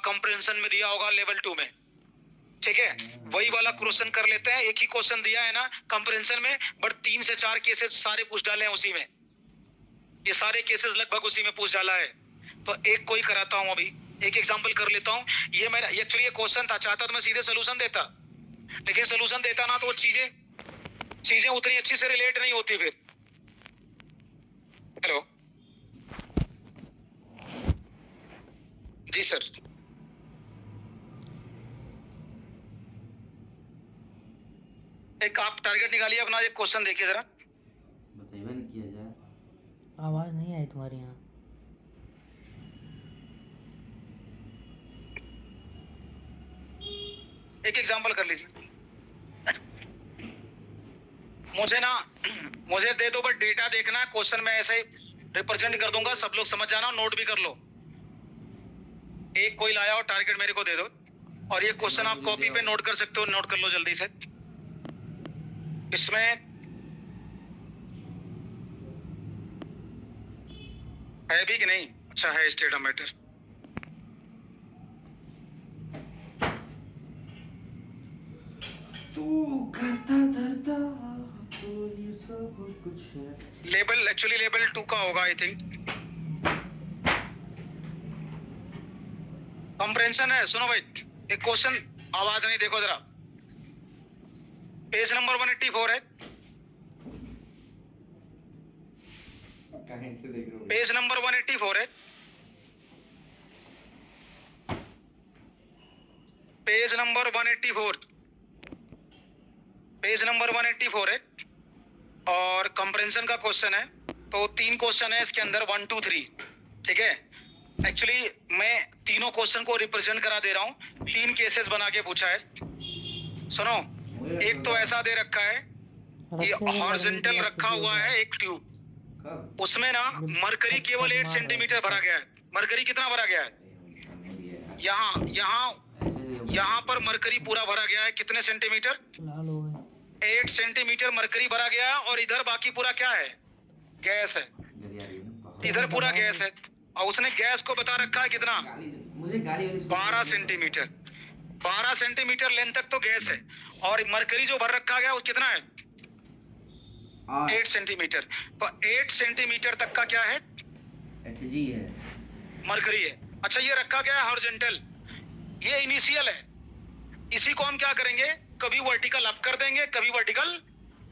कंप्रेंशन में दिया होगा लेवल 2 में, ठीक है, वही वाला क्वेश्चन कर लेते हैं। एक ही क्वेश्चन दिया है ना कंप्रेंशन में, बट 3 से 4 केसेस सारे पूछ डाले हैं उसी में, ये सारे केसेस लगभग उसी में पूछ डाला है। तो एक कोई कराता हूं, अभी एक एग्जांपल कर लेता हूं। ये मेरा एक्चुअली ये क्वेश्चन था, चाहता तो मैं सीधे सोल्यूशन देता, लेकिन सोल्यूशन देता ना तो वो चीजें उतनी अच्छी से रिलेट नहीं होती फिर। हेलो जी सर, एक आप टारगेट निकालिए अपना, एक क्वेश्चन देखिए जरा। बताइए ना किया जाए। आवाज़ नहीं आई तुम्हारी यहाँ। एक एग्जांपल कर लीजिए। मुझे दे दो, बट डेटा देखना है, क्वेश्चन में ऐसे ही रिप्रेजेंट कर दूंगा, सब लोग समझ जाना, नोट भी कर लो। एक कोई लाया हो टारगेट मेरे को दे दो, और ये क्वेश्चन आप कॉपी पे नोट कर सकते हो, नोट कर लो जल्दी से। इसमें है भी कि नहीं? अच्छा है, स्टेट ऑफ मैटर। तू करता धरता तो ये सब कुछ है। लेवल एक्चुअली लेवल 2 का होगा आई थिंक। कंप्रेंशन है, सुनो भाई, एक क्वेश्चन, आवाज नहीं, देखो जरा, पेज नंबर 184 है, कहीं से देख रहे हो? पेज नंबर 184 है, पेज नंबर 184, पेज नंबर 184 है, और कंप्रेंशन का क्वेश्चन है। तो 3 क्वेश्चन है इसके अंदर, 1 2 3, ठीक है। एक्चुअली मैं तीनों क्वेश्चन को रिप्रेजेंट करा दे रहा हूँ, 3 केसेस बना के पूछा है। सुनो, एक तो ऐसा दे रखा है कि हॉरिजॉन्टल रखा हुआ है एक ट्यूब, कब? उसमें ना मरकरी केवल 8 सेंटीमीटर भरा गया है। मरकरी कितना भरा गया है? यहाँ पर मरकरी पूरा भरा गया है, कितने सेंटीमीटर? 8 सेंटीमीटर मरकरी भरा गया है, और इधर बाकी पूरा क्या है? गैस है, इधर पूरा गैस है, और उसने गैस को बता रखा है कितना? मुझे गाली 12 सेंटीमीटर, 12 सेंटीमीटर लेंथ तक तो गैस है, और मरकरी जो भर रखा गया वो कितना है? 8 सेंटीमीटर। तो 8 सेंटीमीटर तक का क्या है? HG है, मरकरी है। अच्छा, ये रखा गया है हॉरिजॉन्टल, ये इनिशियल है, इसी को हम क्या करेंगे, कभी वर्टिकल अप कर देंगे, कभी वर्टिकल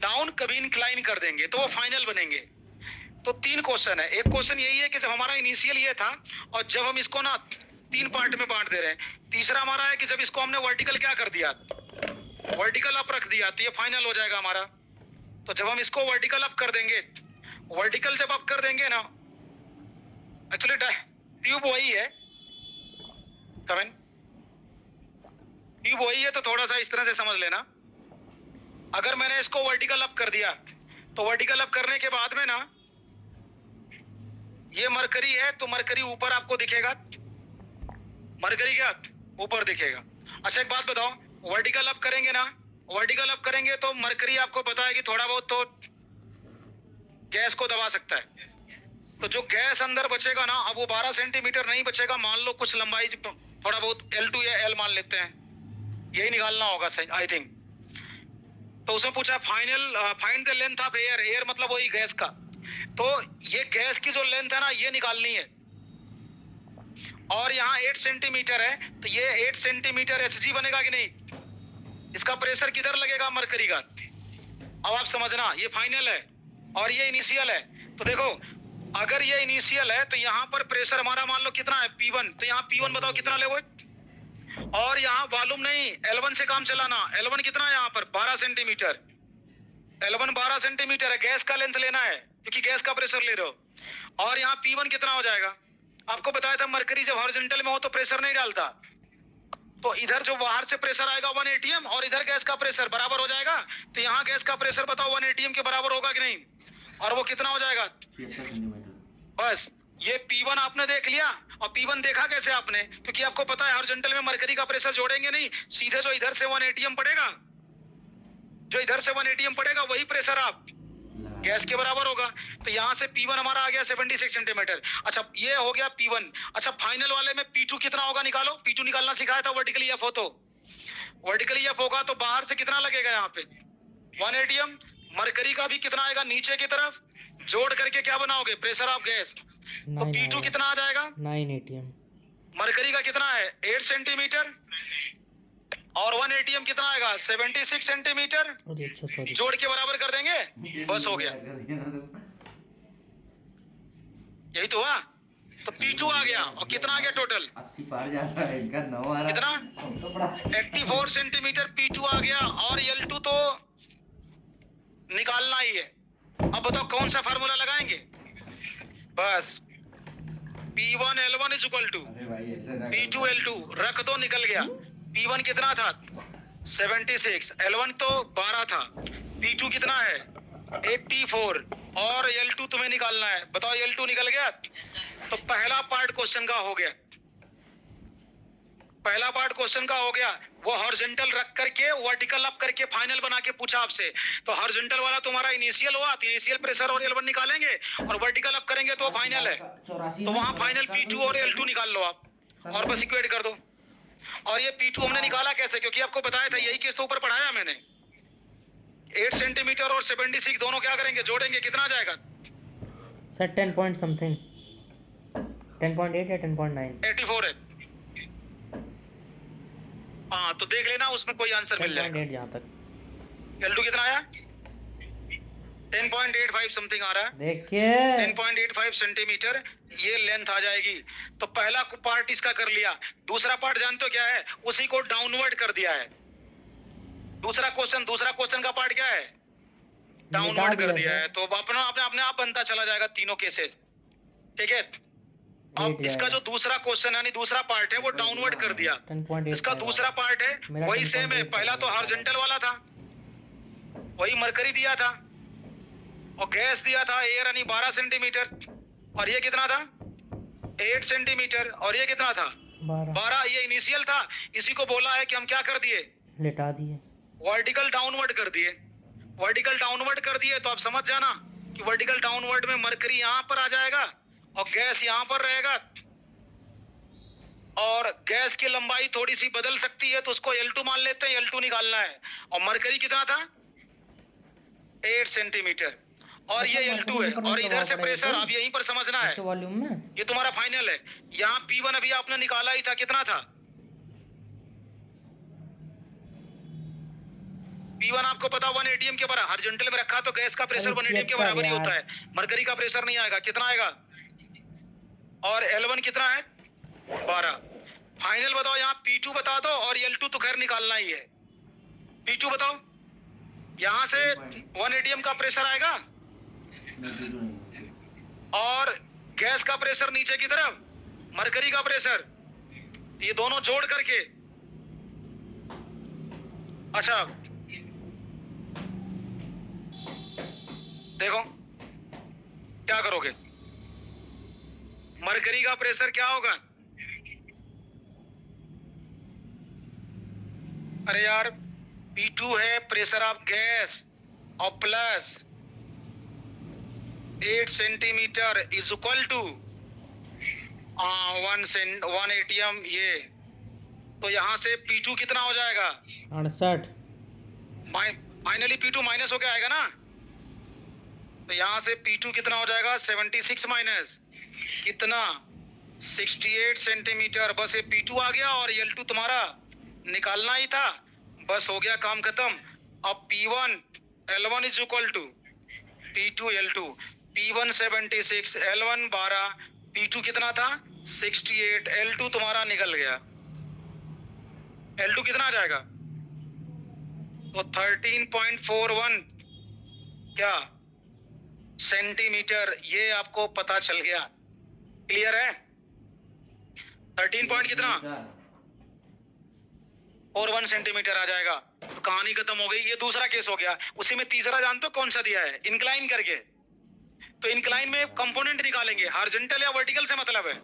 डाउन, कभी इंक्लाइन कर देंगे, तो वो फाइनल बनेंगे। तो 3 क्वेश्चन है। एक क्वेश्चन यही है कि जब हमारा इनिशियल ये था, और जब हम इसको ना 3 पार्ट में बांट दे रहे हैं। तीसरा हमारा है कि जब इसको हमने वर्टिकल क्या कर दिया, वर्टिकल अप रख दिया, तो ये फाइनल हो जाएगा हमारा। तो जब हम इसको वर्टिकल अप कर देंगे, वर्टिकल जब अप कर देंगे ना, एक्चुअली ट्यूब वही है, कमेंट, ट्यूब वही है, तो थोड़ा सा इस तरह से समझ लेना। अगर मैंने इसको वर्टिकल अप कर दिया, तो वर्टिकल अप करने के बाद में ना ये मरकरी है, तो मरकरी ऊपर आपको दिखेगा, मरकरी क्या ऊपर दिखेगा। अच्छा एक बात बताओ, वर्टिकल अप करेंगे ना, वर्टिकल अप करेंगे तो मरकरी आपको पता है कि थोड़ा बहुत तो गैस को दबा सकता है। तो जो गैस अंदर बचेगा ना, अब वो 12 सेंटीमीटर नहीं बचेगा, मान लो कुछ लंबाई थोड़ा बहुत L2 या L मान लेते हैं, यही निकालना होगा सही आई थिंक। तो उसने पूछा find the length of air, air मतलब वही गैस का। तो ये गैस की जो लेंथ है ना, ये निकालनी है, और यहाँ 8 सेंटीमीटर है, तो ये 8 सेंटीमीटर HG बनेगा कि नहीं? इसका प्रेशर किधर लगेगा? मरकरी का। अब आप समझना, ये फाइनल है और ये इनिशियल है। तो देखो, अगर ये इनिशियल है तो यहाँ पर प्रेशर हमारा मान लो कितना है, P1, तो यहाँ P1 बताओ कितना लेवो, और यहाँ वॉल्यूम नहीं, L1 से काम चलाना। L1 कितना है यहाँ पर? 12 सेंटीमीटर। L1 12 सेंटीमीटर है, गैस का लेंथ लेना है क्योंकि गैस का प्रेशर ले रहे हो। और यहाँ P1 कितना हो जाएगा? आपको बताया था मरकरी जब हॉरिजॉन्टल में हो तो प्रेशर नहीं डालता, तो इधर जो बाहर से प्रेशर आएगा 1 atm, और इधर गैस का प्रेशर बराबर हो जाएगा। तो यहाँ गैस का प्रेशर बताओ 1 atm के बराबर होगा कि नहीं? और वो कितना हो जाएगा 76 सेंटीमीटर। बस ये P1 आपने देख लिया। और P1 देखा कैसे आपने, क्योंकि आपको पता है हॉरिजॉन्टल में मरकरी का प्रेशर जोड़ेंगे नहीं, सीधे जो इधर से 1 atm पड़ेगा, जो इधर से 1 atm पड़ेगा वही प्रेशर आप गैस के बराबर होगा। तो यहाँ से P1 हमारा आ गया 76 सेंटीमीटर। अच्छा ये हो गया P1। अच्छा फाइनल वाले में P2 कितना होगा निकालो। P2 निकालना सिखाया था, वर्टिकली एफ हो तो वर्टिकली एफ होगा तो बाहर से कितना लगेगा यहाँ पे 1 atm। मरकरी का भी कितना आएगा नीचे की तरफ, जोड़ करके क्या बनाओगे प्रेशर ऑफ गैस। तो P2 कितना आ जाएगा 9 atm। मरकरी का कितना है 8 सेंटीमीटर और 1 atm कितना आएगा 76 सेंटीमीटर। अरे अच्छा सॉरी। जोड़ के बराबर कर देंगे, बस हो गया। यही तो हुआ। तो P2 आ गया और कितना आ गया टोटल 80 पार जा रहा है, इनका 9 आ रहा है। कितना तो बड़ा 84 सेंटीमीटर P2 आ गया। और L2 तो निकालना ही है। अब बताओ कौन सा फार्मूला लगाएंगे। बस P1 L1 is equal to अरे भाई ऐसे ना P2 L2 रख दो, निकल गया। P1 कितना था 76, L1 तो 12 था, P2 कितना है 84 और L2 तुम्हें निकालना है। बताओ L2 निकल गया। तो पहला पार्ट क्वेश्चन का हो गया, पहला पार्ट क्वेश्चन का हो गया। वो हॉरिजॉन्टल रख करके वर्टिकल अप करके फाइनल बना के पूछा आपसे। तो हॉरिजॉन्टल वाला तुम्हारा इनिशियल हुआ, तो इनिशियल प्रेशर और L1 निकालेंगे और वर्टिकल अप करेंगे तो फाइनल है। 84 तो वहां फाइनल P2 और L2 निकाल लो आप और बस इक्वेट कर दो। और ये P2 हमने निकाला कैसे, क्योंकि आपको बताया था, यही केस तो ऊपर पढ़ाया मैंने। 8 सेंटीमीटर और 76 दोनों क्या करेंगे जोड़ेंगे, कितना आ जाएगा सर 10 पॉइंट समथिंग 10.8 या 10.9 84 है। हाँ तो देख लेना उसमें कोई आंसर मिल जाएगा। 10.8 जहाँ तक L2 कितना आया 10.85 समथिंग आ रहा है। देखिए 10.85 सेंटीमीटर ये लेंथ आ जाएगी। तो पहला पार्ट इसका कर लिया। दूसरा पार्ट जानते हो क्या है, उसी को डाउनवर्ड कर दिया है। दूसरा क्वेश्चन का पार्ट क्या है डाउनवर्ड कर दिया है। तो अपना अपने आप बनता चला जाएगा तीनों केसेस, ठीक है। अब इसका जो दूसरा क्वेश्चन यानी दूसरा पार्ट है वो डाउनवर्ड कर दिया। 10.8 इसका दूसरा पार्ट है वही सेम है, पहला तो हॉरिजॉन्टल वाला था, वही मरकरी दिया था और गैस दिया था एयर यानी 12 सेंटीमीटर और ये कितना था 8 सेंटीमीटर और ये कितना था 12। ये इनिशियल था, इसी को बोला है कि हम क्या कर दिए लेटा दिए, वर्टिकल डाउनवर्ड कर दिए। वर्टिकल डाउनवर्ड कर दिए तो आप समझ जाना कि वर्टिकल डाउनवर्ड में मरकरी यहाँ पर आ जाएगा और गैस यहाँ पर रहेगा। और गैस की लंबाई थोड़ी सी बदल सकती है तो उसको L2 मान लेते हैं, L2 निकालना है। और मरकरी कितना था 8 सेंटीमीटर और ये L2 है। और इधर से प्रेशर आप यहीं पर समझना है, वॉल्यूम में ये तुम्हारा फाइनल है। यहाँ P1 अभी आपने निकाला ही था, कितना था P1 आपको पता 1 atm के बराबर। हॉरिजॉन्टल में रखा तो गैस का प्रेशर 1 atm के बराबर ही होता है, मरकरी का प्रेशर नहीं आएगा। कितना आएगा और L1 कितना है 12। फाइनल बताओ यहाँ P2 बता दो और L2 तो खैर निकालना ही है। P2 बताओ, यहाँ से 1 atm का प्रेशर आएगा और गैस का प्रेशर नीचे की तरफ, मरकरी का प्रेशर, ये दोनों जोड़ करके। अच्छा देखो क्या करोगे, मरकरी का प्रेशर क्या होगा। अरे यार P2 है प्रेशर ऑफ गैस और plus 8 centimetre is equal to 1 atm ये। तो यहाँ से P2 कितना हो जाएगा 68। फाइनली P2 माइनस होके आएगा ना। तो यहाँ से P2 कितना हो जाएगा 76 माइनस कितना 68 सेंटीमीटर। बस ये P2 आ गया और L2 तुम्हारा निकालना ही था, बस हो गया काम खत्म। अब P1 L1 is equal to P2 L2। P1 76 L1 12, P2 कितना था 68, L2 तुम्हारा निकल गया। L2 कितना आ जाएगा तो 13.41 क्या सेंटीमीटर, ये आपको पता चल गया। क्लियर है 13 पॉइंट कितना और 1 सेंटीमीटर आ जाएगा। तो कहानी खत्म हो गई। ये दूसरा केस हो गया। उसी में तीसरा जानते हो कौन सा दिया है, इंक्लाइन करके। तो इंक्लाइन में कंपोनेंट निकालेंगे, हॉरिजॉन्टल या वर्टिकल से मतलब है?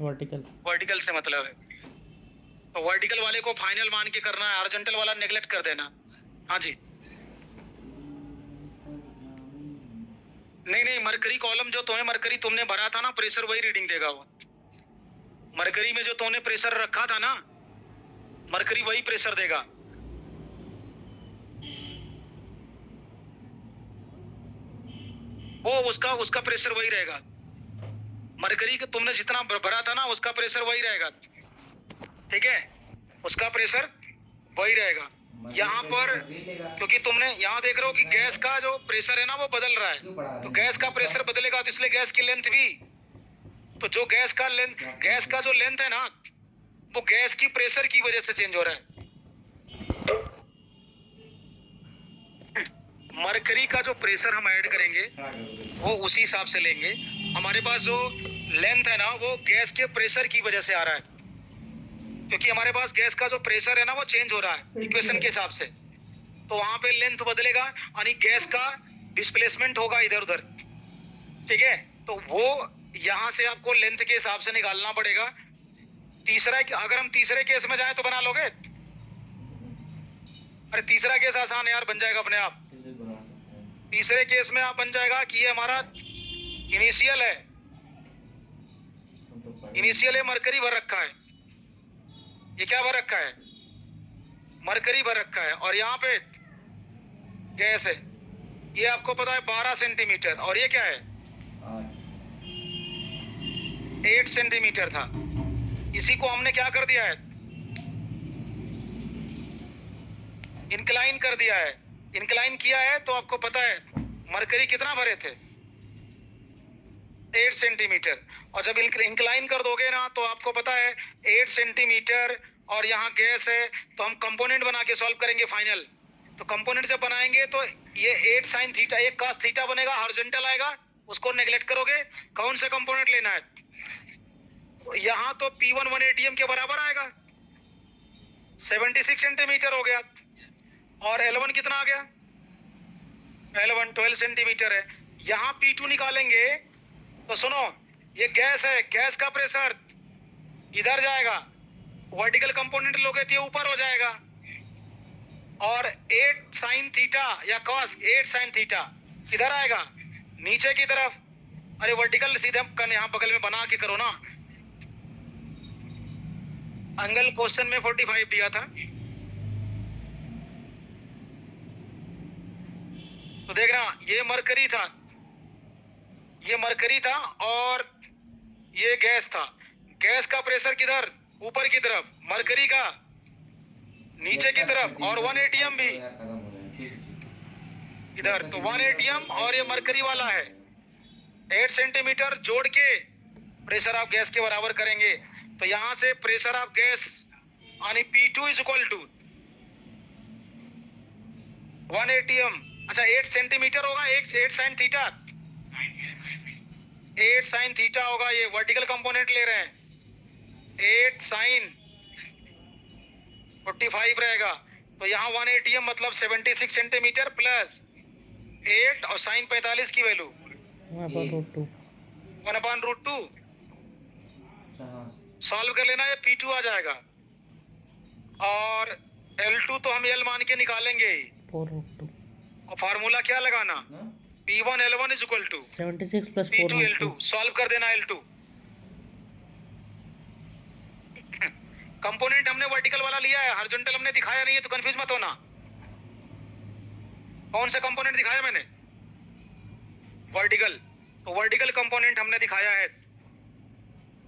वर्टिकल। वर्टिकल से मतलब है, तो वर्टिकल वाले को फाइनल मान के करना है, हॉरिजॉन्टल वाला नेग्लेक्ट कर देना। हाँ जी। नहीं, मरकरी कॉलम जो तुम्हें मरकरी तुमने भरा था ना, प्रेशर वही रीडिंग देगा वो। मरकरी में जो तुमने प्रेशर रखा था ना, मरकरी वही प्रेशर देगा। वो उसका प्रेशर वही रहेगा। मरकरी के तुमने जितना भरा था ना, उसका प्रेशर वही रहेगा। ठीक है, उसका प्रेशर वही रहेगा। यहाँ पर क्योंकि तुमने यहाँ देख रहे हो कि गैस का जो प्रेशर है ना वो बदल रहा है, तो गैस का प्रेशर बदलेगा, तो इसलिए गैस की लेंथ भी, तो जो गैस का जो लेंथ है ना, वो गैस की प्रेशर की वजह से चेंज हो रहा है। मरकरी का जो प्रेशर हम ऐड करेंगे वो उसी हिसाब से लेंगे। हमारे पास जो लेंथ है ना, वो गैस के प्रेशर की वजह से आ रहा है, क्योंकि हमारे पास गैस का जो प्रेशर है ना वो चेंज हो रहा है इक्वेशन के हिसाब से, तो वहां पे लेंथ बदलेगा, यानी गैस का डिस्प्लेसमेंट होगा इधर उधर। ठीक है, तो वो यहां से आपको लेंथ के हिसाब से निकालना पड़ेगा। तीसरा, अगर हम तीसरे केस में जाए तो बना लोगे? अरे तीसरा केस आसान है यार, बन जाएगा अपने आप। तीसरे केस में आप बन जाएगा कि ये हमारा इनिशियल है, मरकरी भर रखा है। ये क्या भर रखा है? मरकरी भर रखा है, और यहाँ पे गैस है। ये आपको पता है 12 सेंटीमीटर, और ये क्या है? 8 सेंटीमीटर था। इसी को हमने क्या कर दिया है? इंक्लाइन कर दिया है। इंक्लाइन किया है तो आपको पता है मरकरी कितना भरे थे? 8 सेंटीमीटर। और जब इंक्लाइन कर दोगे ना तो आपको पता है 8 सेंटीमीटर, और यहाँ गैस है, तो हम कंपोनेंट बना के सॉल्व करेंगे फाइनल। तो कंपोनेंट जब बनाएंगे तो ये 8 साइन थीटा, 1 cos थीटा बनेगा, हॉरिजॉन्टल आएगा, उसको नेग्लेक्ट करोगे। कौन सा कंपोनेंट लेना है? यहाँ तो P1 1 ATM के बराबर आएगा, 76 सेंटीमीटर हो गया, और L1 कितना आ गया? L1 12 सेंटीमीटर है। यहाँ P2 निकालेंगे तो सुनो, ये गैस है, गैस का प्रेशर इधर जाएगा, वर्टिकल कंपोनेंट लोगे तो ये ऊपर हो जाएगा, और 8 साइन थीटा या कॉस 8 साइन थीटा किधर आएगा? नीचे की तरफ। अरे वर्टिकल सीधे यहाँ बगल में बना के करो ना। एंगल क्वेश्चन में 45 दिया था, तो देखना ये मरकरी था, ये मरकरी था, और ये गैस था। गैस का प्रेशर किधर? ऊपर की तरफ, मरकरी का नीचे की तरफ, और 1 ATM भी इधर, तो 1 ATM और ये मरकरी वाला है। 8 सेंटीमीटर जोड़ के प्रेशर आप गैस के बराबर करेंगे, तो यहां से प्रेशर आप गैस यानी P2 is equal to 1 ATM। अच्छा 8 सेंटीमीटर होगा, 8 साइन थीटा, 8 साइन थीटा होगा, ये वर्टिकल कंपोनेंट ले रहे हैं, 8 साइन 45 रहेगा, तो यहाँ 1 ATM मतलब 76 सेंटीमीटर प्लस 8 और साइन 45 की वैल्यू 1/√2। सॉल्व कर लेना, ये P2 आ जाएगा, और L2 तो हम L मान के निकालेंगे ही, 4√2। और फार्मूला क्या लगाना? P1 L1 is equal to 76 plus P2 L2। 4√2। Solve कर देना L2। कंपोनेंट हमने वर्टिकल वाला लिया है, हॉरिजॉन्टल हमने दिखाया नहीं है, तो कंफ्यूज मत होना। कौन सा कंपोनेंट दिखाया मैंने? वर्टिकल। तो वर्टिकल कंपोनेंट हमने दिखाया है।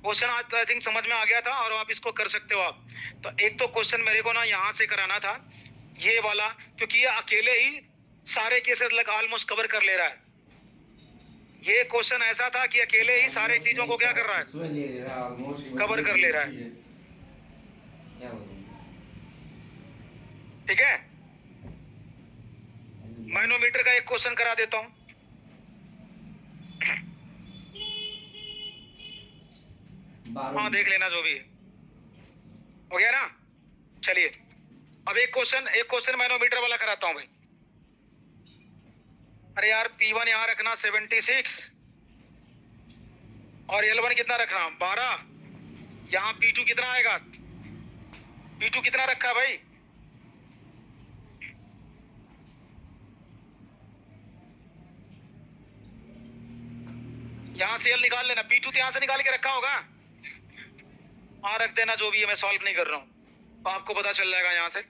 क्वेश्चन आई थिंक समझ में आ गया था, और आप इसको कर सकते हो आप। तो एक तो क्वेश्चन मेरे को ना यहाँ से कराना था, ये वाला, क्योंकि ये अकेले ही सारे केसेस लग ऑलमोस्ट कवर कर ले रहा है। ये क्वेश्चन ऐसा था कि अकेले ही सारे चीजों को क्या कर रहा है? कवर कर ले रहा है। ठीक है, मैनोमीटर का एक क्वेश्चन करा देता हूं। हाँ देख लेना जो भी है, हो गया ना। चलिए अब एक क्वेश्चन मैनोमीटर वाला कराता हूं भाई। अरे यार P1 यहाँ रखना 76 और L1 कितना रखना 12। यहाँ P2 कितना आएगा? P2 कितना रखा है भाई? यहाँ से L निकाल लेना, P2 तो यहाँ से निकाल के रखा होगा। हाँ रख देना, जो भी है, मैं सॉल्व नहीं कर रहा हूँ, तो आपको पता चल जाएगा यहाँ से।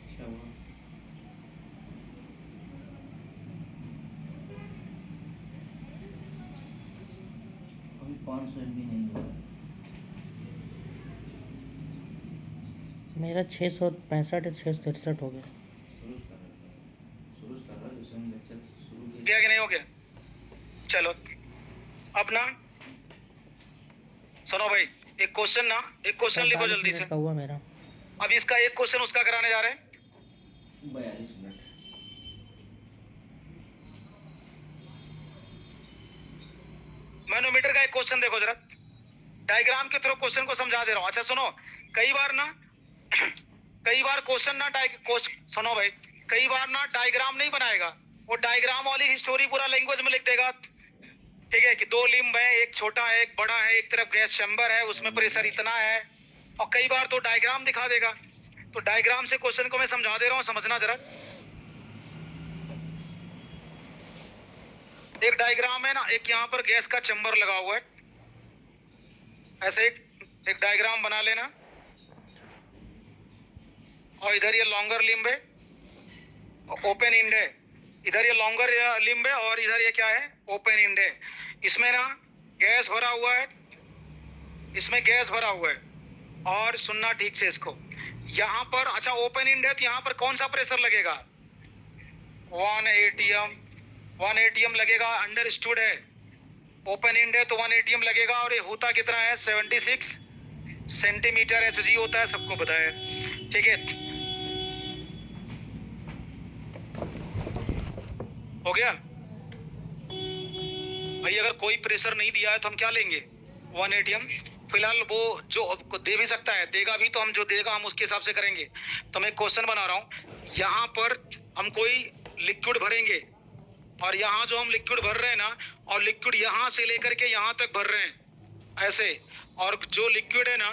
क्या हुआ? अभी 500 MB नहीं हुआ है। मेरा 665 या 663 हो गया। शुरू कर रहा है जैसे हम लेक्चर शुरू किए। गया कि नहीं हो गया? चलो अब ना सुनो भाई, एक क्वेश्चन लिखो जल्दी से। हुआ मेरा। अब इसका एक क्वेश्चन उसका कराने जा रहे हैं। 42 मिनट। मैनोमीटर का एक क्वेश्चन देखो जरा, डायग्राम के थ्रू क्वेश्चन को समझा दे रहा हूँ। अच्छा सुनो, कई बार क्वेश्चन ना सुनो भाई, कई बार ना डायग्राम नहीं बनाएगा, वो डायग्राम वाली हिस्टोरी पूरा लैंग्वेज में लिख देगा। ठीक है कि 2 लिम्ब है, एक छोटा है एक बड़ा है, एक तरफ गैस चैम्बर है, उसमें प्रेशर इतना है, और कई बार तो डायग्राम दिखा देगा। तो डायग्राम से क्वेश्चन को मैं समझा दे रहा हूँ, समझना जरा। एक डायग्राम है ना, एक यहाँ पर गैस का चैम्बर लगा हुआ है, ऐसे एक डायग्राम बना लेना, और इधर ये लॉन्गर लिम्ब है, ओपन इंड है, इधर ये लॉन्गर लिम्ब है, और इधर ये क्या है, ओपन इंड है। इसमें ना गैस भरा हुआ है, इसमें गैस भरा हुआ है, और सुनना ठीक से इसको, यहाँ पर अच्छा ओपन इंड है, तो यहाँ पर कौन सा प्रेशर लगेगा? 1 atm लगेगा, अंडरस्टूड है। ओपन इंड है तो 1 atm लगेगा, और ये होता कितना है? 76 सेंटीमीटर Hg होता है, सबको पता है। ठीक है, हो गया भाई। अगर कोई प्रेशर नहीं दिया है तो हम क्या लेंगे? 1 atm। फिलहाल वो जो दे भी सकता है, देगा भी, तो हम जो देगा हम उसके हिसाब से करेंगे। तो मैं क्वेश्चन बना रहा हूँ, यहाँ पर हम कोई लिक्विड भरेंगे, और यहाँ जो हम लिक्विड भर रहे हैं ना, और लिक्विड यहाँ से लेकर के यहाँ तक भर रहे हैं ऐसे, और जो लिक्विड है ना,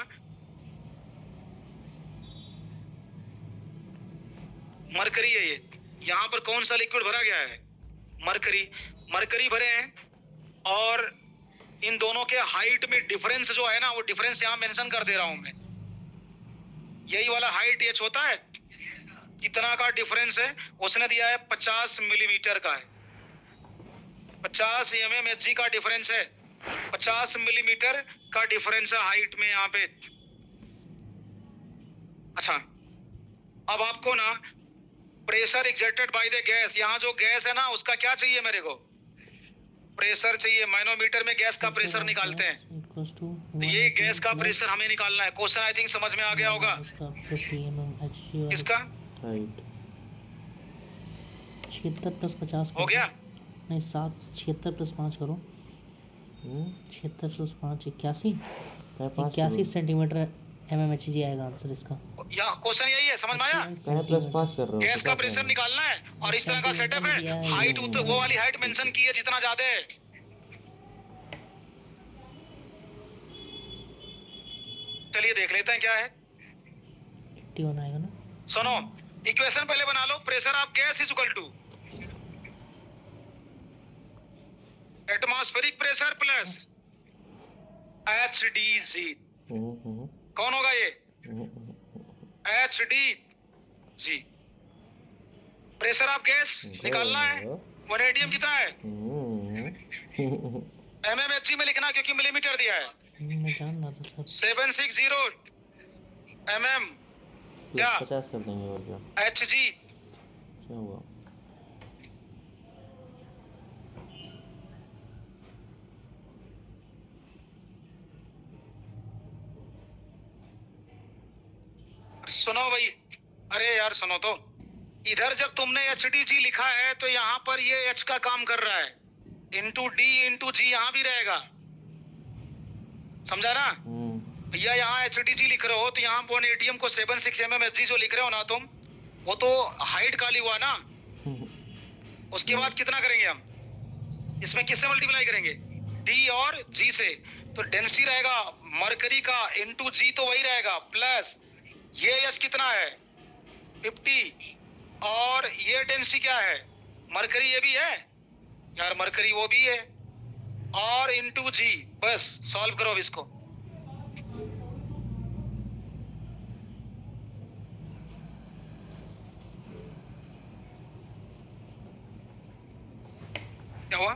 मरकरी है ये, यहाँ पर कौन सा लिक्विड भरा गया है? मरकरी भरे हैं, और इन दोनों के हाइट में डिफरेंस जो है ना, वो डिफरेंस यहाँ मेंशन कर दे रहा हूं मैं। यही वाला हाइट H होता है, इतना का डिफरेंस है, उसने दिया है 50 मिलीमीटर का है, 50 mmHg का डिफरेंस है, 50 मिलीमीटर का डिफरेंस है हाइट में यहाँ पे। अच्छा, अब आपको ना pressure exerted by the gas, यहाँ जो गैस है ना उसका क्या चाहिए मेरे को? प्रेशर चाहिए। मैनोमीटर में गैस का प्रेशर निकालते हैं, तो ये गैस का प्रेशर हमें निकालना है। क्वेश्चन आई थिंक समझ में आ गया होगा। इसका 76 + 50 हो गया? नहीं 76 + 5 करो। 76 + 5 81 सेंटीमीटर mmHg आएगा आंसर इसका। यहाँ क्वेश्चन यही है, समझ में आया? +5 कर रहा हूँ। गैस का प्रेशर निकालना है, और इस तरह का सेटअप है। हाइट वो वाली हाइट मेंशन की है जितना ज्यादा है। चलिए देख लेते हैं क्या है। 81 आएगा ना। सुनो, इक्वेशन पहले बना लो। Pressure of gas is equal to atmospheric pressure plus HDG। कौन होगा ये? HDG। प्रेशर ऑफ गैस निकालना है। 1 atm कितना है? mmHg में लिखना, क्योंकि मिलीमीटर दिया है। मैं जान रहा था सर। 760 mm क्या 50 कर देंगे और क्या? Hg। क्या हुआ? सुनो भाई, अरे यार सुनो तो, इधर जब तुमने HDG लिखा है तो यहाँ पर ये H का काम कर रहा है, इंटू D इंटू G यहाँ भी रहेगा, समझा ना? या यहाँ HDG लिख रहे हो तो यहाँ 180 को 76 mmHg जो लिख रहे हो ना तुम, वो तो हाइट खाली हुआ ना। उसके बाद कितना करेंगे हम, इसमें किससे मल्टीप्लाई करेंगे? D और G से। तो डेंसिटी रहेगा मरकरी का इंटू G, तो वही रहेगा, प्लस ये H कितना है 50, और ये डेंसिटी क्या है मरकरी, ये भी है यार मरकरी, वो भी है, और इंटू G। बस सॉल्व करो अब इसको। क्या हुआ?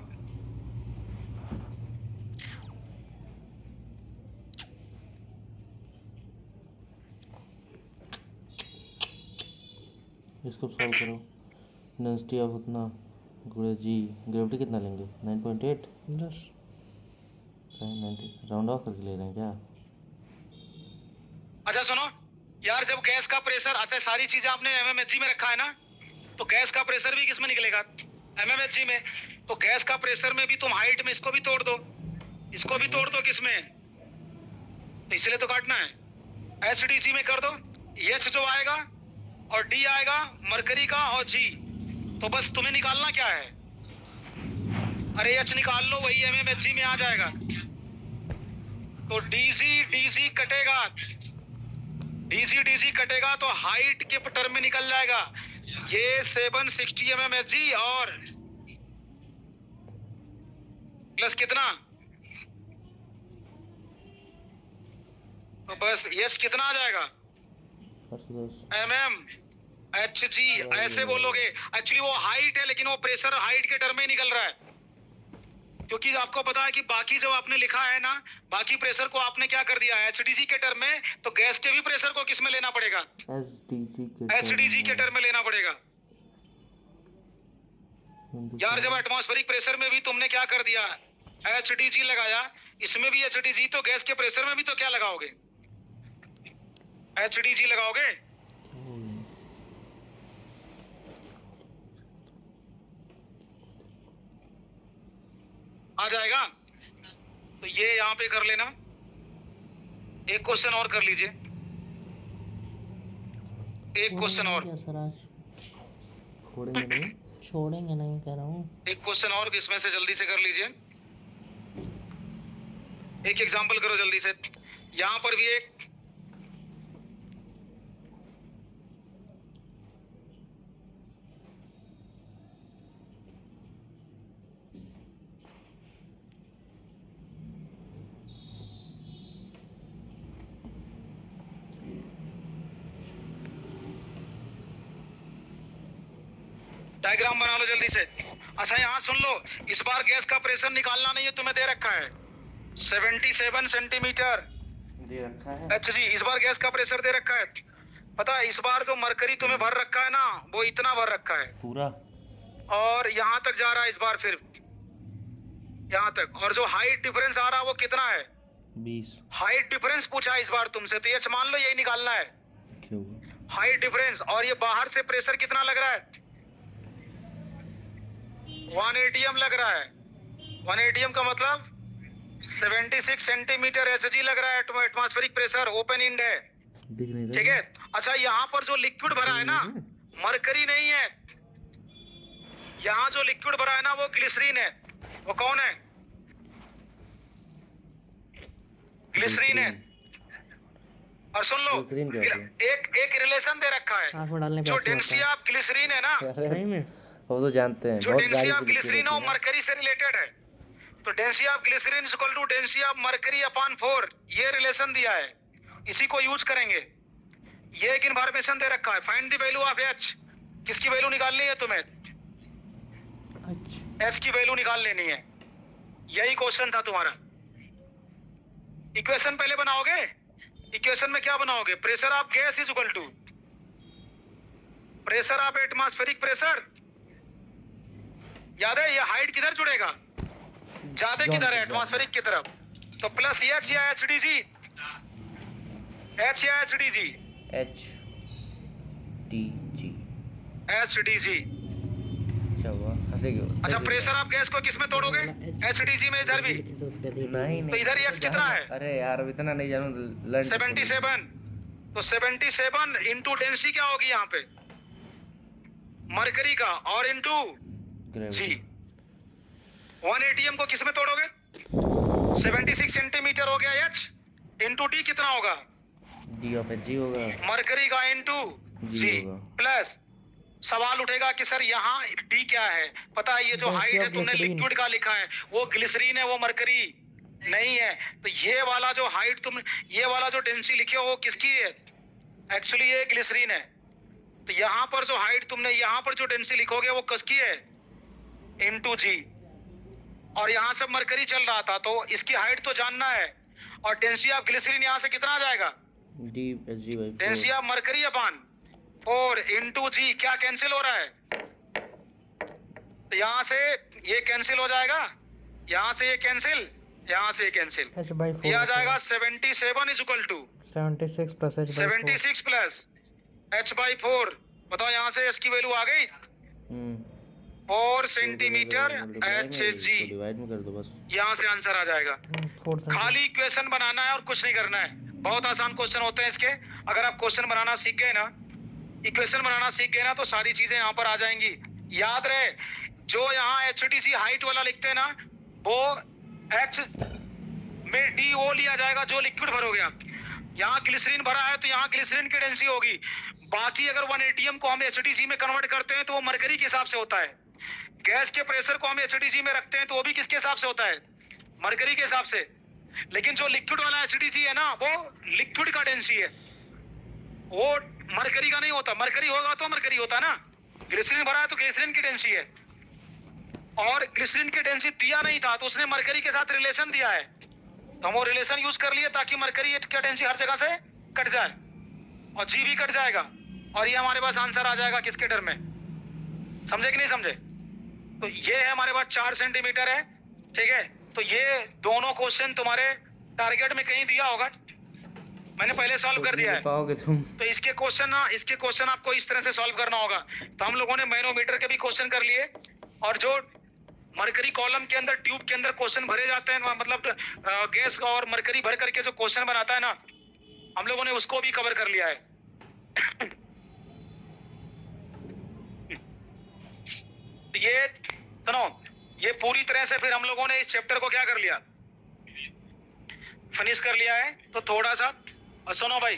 इसको सॉल्व करो। डेंसिटी ऑफ उतना गुणे जी, ग्रेविटी कितना लेंगे 9.8 10 90, राउंड ऑफ करके ले रहे हैं क्या? अच्छा सुनो यार, जब गैस का प्रेशर, अच्छा सारी चीजें आपने mmHg में रखा है ना, तो गैस का प्रेशर भी किस में निकलेगा? mmHg में। तो गैस का प्रेशर में भी तुम हाइट में इसको भी तोड़ दो, इसको भी तोड़ दो, किस में? तो इसलिए तो काटना है, HDG में कर दो, H जो आएगा और D आएगा मरकरी का और G, तो बस तुम्हें निकालना क्या है? अरे H निकाल लो, वही mmHg में आ जाएगा। तो DG कटेगा, DG कटेगा तो हाइट के टर्म में निकल जाएगा, ये 760 mmHg और प्लस कितना, तो बस H कितना आ जाएगा mmHg, ऐसे बोलोगे। एक्चुअली वो हाइट है, लेकिन वो प्रेशर हाइट के टर्म में निकल रहा है, क्योंकि आपको पता है कि बाकी जब आपने लिखा है ना, बाकी प्रेशर को आपने क्या कर दिया है HDG के टर्म में, तो गैस के भी प्रेशर को किस में लेना पड़ेगा? HDG के टर्म में लेना पड़ेगा। यार जब एटमॉस्फेरिक प्रेशर में भी तुमने क्या कर दिया, HDG लगाया, इसमें भी HDG, तो गैस के प्रेशर में भी तो क्या लगाओगे? HDG लगाओगे। आ जाएगा। तो ये यहाँ पे कर लेना, एक क्वेश्चन और कर लीजिए, एक क्वेश्चन और, सर आज छोड़ेंगे नहीं, छोड़ेंगे नहीं कह रहा हूँ। एक क्वेश्चन और इसमें से जल्दी से कर लीजिए, एक एग्जांपल करो जल्दी से। यहाँ पर भी एक, डायग्राम बना लो जल्दी से। अच्छा यहाँ सुन लो, इस बार गैस का प्रेशर निकालना नहीं है, तुम्हें दे रखा है 77 सेंटीमीटर दे रखा है HG, इस बार गैस का प्रेशर दे रखा है। पता है इस बार जो मरकरी तुम्हें भर रखा है ना, वो इतना भर रखा है पूरा, और यहाँ तक जा रहा है इस बार, फिर यहाँ तक, और जो हाइट डिफरेंस आ रहा है वो कितना है 20। हाइट डिफरेंस पूछा है इस बार तुमसे, तो ये मान लो यही निकालना है क्यों? Height difference. और ये बाहर से प्रेशर कितना लग रहा है 1 atm लग रहा है, 1 atm का मतलब 76 सेंटीमीटर HG लग रहा है, एटमॉस्फेरिक प्रेशर ओपन इंड है, दिख नहीं रहा ठीक है। अच्छा यहाँ पर जो लिक्विड भरा है ना, मरकरी नहीं है, यहाँ जो लिक्विड भरा है ना वो ग्लिसरीन है। वो कौन है? ग्लिसरीन है। और सुन लो, ग्लिसरीन क्या होता है? एक रिलेशन दे रखा है, आँख में डालने पे जो ऐसे होता डेंसिटी है। ऑफ ग्लिसरीन है ना, सही में वो तो जानते हैं, जो बहुत डेंसिटी गाली ऑफ से लिखे ग्लिसरीन रहते वो हैं। मरकरी से रिलेटेड है। तो density of glycerine is equal to density of mercury upon 4, ये रिलेशन दिया है, इसी को यूज करेंगे। ये एक इन्फॉर्मेशन दे रखा है, find the value of H, किसकी वैल्यू निकालनी है तुम्हें? अच्छा H की वैल्यू निकाल लेनी है, यही क्वेश्चन था तुम्हारा। इक्वेशन पहले बनाओगे, इक्वेशन में क्या बनाओगे? Pressure of gas is equal to pressure of atmospheric pressure, याद है? ये हाइट किधर जुड़ेगा, ज्यादा किधर है एटमॉस्फेरिक की तरफ, तो प्लस H या HDG, H या HDG, H HDG। HDG। क्या हुआ, हंसे क्यों? अच्छा, प्रेशर आप गैस को किस में तोड़ोगे? HDG में। इधर भी नहीं तो इधर X कितना है? अरे यार अब इतना नहीं जानू, लर्न 77। तो 77 इंटू डेंसिटी क्या होगी यहाँ पे? मरकरी का, और इंटू जी। 1 ATM को किस में तोड़ोगे? 76 सेंटीमीटर हो गया H इंटू D कितना होगा? D ऑफ Hg होगा, मरकरी का इंटू जी होगा। प्लस सवाल उठेगा कि सर यहाँ D क्या है? पता है ये जो हाइट है तुमने लिक्विड का लिखा है वो ग्लिसरीन है, वो मरकरी नहीं है। तो ये वाला जो हाइट तुम, ये वाला जो डेंसिटी लिखे हो वो किसकी है? एक्चुअली ये ग्लिसरीन है। तो यहाँ पर जो हाइट तुमने यहाँ पर जो डेंसिटी लिखोगे वो किसकी है? इंटू जी। और यहाँ से मरकरी चल रहा था तो इसकी हाइट तो जानना है, और डेंसिटी ऑफ ग्लिसरीन यहाँ से कितना आ जाएगा? D Hg by 4। Density of mercury upon 4 into G. क्या कैंसिल हो रहा है? तो यहाँ से ये कैंसिल हो जाएगा, यहाँ से ये कैंसिल, यहाँ से ये कैंसिल। ये आ जाएगा 77 is equal to 76 plus H 76 plus H/4। बताओ यहाँ से इसकी वैल्यू आ गई 4 सेंटीमीटर Hg। डिवाइड में कर दो बस। यहाँ से आंसर आ जाएगा। 4 खाली इक्वेशन बनाना है और कुछ नहीं करना है। बहुत आसान क्वेश्चन होते हैं इसके। अगर आप क्वेश्चन बनाना सीख गए ना, इक्वेशन बनाना सीख गए ना, तो सारी चीजें यहाँ पर आ जाएंगी। याद रहे, जो यहाँ HDG हाइट वाला लिखते हैं ना, वो H में D वो लिया जाएगा जो लिक्विड भरोगे आप। यहाँ ग्लिसरीन भरा है तो यहाँ ग्लिसरीन की डेंसिटी होगी। बाकी अगर 1 ATM को हम HDG में कन्वर्ट करते हैं तो वो मरकरी के हिसाब से होता है। गैस के प्रेशर को हम HDG में रखते हैं तो वो भी किसके हिसाब से होता है? मरकरी के हिसाब से। लेकिन जो लिक्विड वाला HDG है ना, वो लिक्विड का डेंसिटी है, वो मरकरी का नहीं होता। मरकरी होगा तो मरकरी होता ना। ग्लिसरीन भरा है तो ग्लिसरीन की डेंसिटी है, और ग्लिसरीन की डेंसिटी दिया नहीं था तो उसने मरकरी के साथ रिलेशन दिया है, तो हम वो रिलेशन यूज कर लिए ताकि मरकरी का डेंसिटी हर जगह से कट जाए और जी भी कट जाएगा, और ये हमारे पास आंसर आ जाएगा किसके टर्म में। समझे कि नहीं समझे? तो ये है हमारे पास 4 सेंटीमीटर है, ठीक है। तो ये दोनों क्वेश्चन तुम्हारे टारगेट में कहीं दिया होगा, मैंने पहले सॉल्व कर दिया है। पाओगे तुम? तो इसके क्वेश्चन आपको इस तरह से सॉल्व करना होगा। तो हम लोगों ने मैनोमीटर के भी क्वेश्चन कर लिए, और जो मरकरी कॉलम के अंदर ट्यूब के अंदर क्वेश्चन भरे जाते हैं, मतलब गैस और मरकरी भर करके जो क्वेश्चन बनाता है ना, हम लोगों ने उसको भी कवर कर लिया है। ये सुनो, ये पूरी तरह से फिर हम लोगों ने इस चैप्टर को क्या कर लिया, फिनिश कर लिया है। तो थोड़ा सा और सुनो भाई,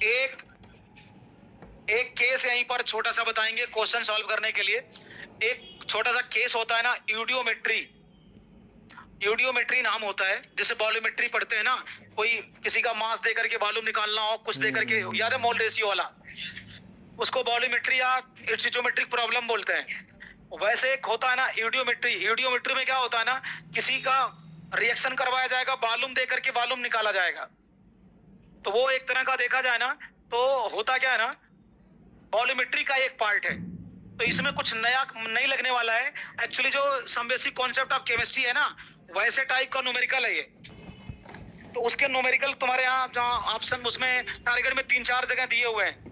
एक केस यहीं पर छोटा सा बताएंगे क्वेश्चन सॉल्व करने के लिए। एक छोटा सा केस होता है ना, यूडियोमेट्री नाम होता है। जैसे वॉल्यूमेट्री पढ़ते हैं ना, कोई किसी का मास दे करके वॉल्यूम निकालना हो, कुछ दे करके, याद है मोल रेशियो वाला, उसको वॉल्यूमेट्री या स्टोइचियोमेट्रिक प्रॉब्लम बोलते हैं। वैसे एक होता है ना यूडियोमेट्री में क्या होता है ना, किसी का रिएक्शन करवाया जाएगा, वॉल्यूम दे करके वॉल्यूम निकाला जाएगा। तो वो एक तरह का देखा जाए ना तो होता क्या है ना, वॉल्यूमेट्री का एक पार्ट है। तो इसमें कुछ नया नहीं लगने वाला है। एक्चुअली जो some basic concept of chemistry है ना, वैसे टाइप का न्यूमेरिकल है ये। तो उसके न्यूमेरिकल तुम्हारे यहाँ जहाँ ऑप्शन उसमें टारगेट में 3-4 जगह दिए हुए हैं।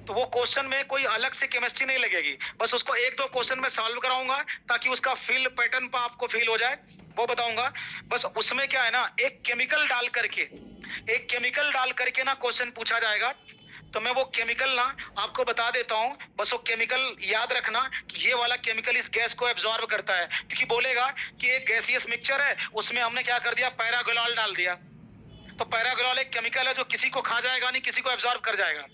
तो वो क्वेश्चन में कोई अलग से केमिस्ट्री नहीं लगेगी, बस उसको 1-2 क्वेश्चन में सॉल्व कराऊंगा ताकि उसका फील पैटर्न पर आपको फील हो जाए, वो बताऊंगा। बस उसमें क्या है ना, एक केमिकल डाल करके ना क्वेश्चन पूछा जाएगा। तो मैं वो केमिकल ना आपको बता देता हूँ, बस वो केमिकल याद रखना कि ये वाला केमिकल इस गैस को एब्जॉर्ब करता है। क्योंकि बोलेगा कि एक गैसियस मिक्सचर है, उसमें हमने क्या कर दिया, पैराग्लोल डाल दिया। तो पैराग्लोल एक केमिकल है जो किसी को खा जाएगा नहीं, किसी को एब्जॉर्ब कर जाएगा।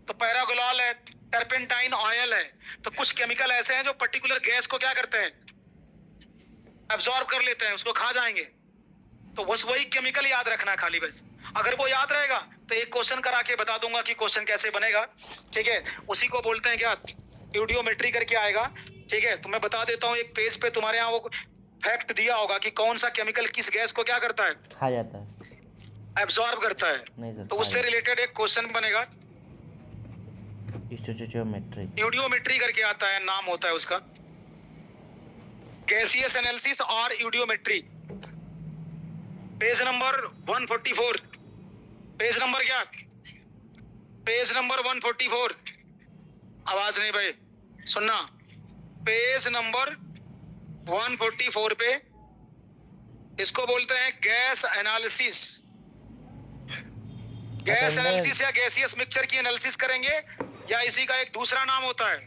तो पैराग्लोल है, टर्पेंटाइन ऑयल है। तो कुछ केमिकल ऐसे हैं जो पर्टिकुलर गैस को क्या करते हैं, एब्जॉर्ब कर लेते हैं, उसको खा जाएंगे। तो बस वही केमिकल याद रखना है खाली बस। अगर वो याद रहेगा तो एक क्वेश्चन करा के बता दूंगा कि क्वेश्चन कैसे बनेगा, ठीक है। उसी को बोलते हैं क्या, यूडियोमेट्री करके आएगा, ठीक है। तो मैं बता देता हूँ, एक पेज पे तुम्हारे यहाँ वो फैक्ट दिया होगा कि कौन सा केमिकल किस गैस को क्या करता है, खा जाता है, एब्जॉर्ब करता है। नहीं सर, तो उससे रिलेटेड एक क्वेश्चन बनेगा, स्टोइचियोमेट्री, यूडियोमेट्री करके आता है, नाम होता है उसका, गैसियस एनालिसिस और यूडियोमेट्री। पेज नंबर 144, पेज नंबर क्या, पेज नंबर 144, आवाज नहीं भाई, सुनना, पेज नंबर 144 पे इसको बोलते हैं गैस एनालिसिस। गैस एनालिसिस या गैसियस मिक्सचर की एनालिसिस करेंगे, या इसी का एक दूसरा नाम होता है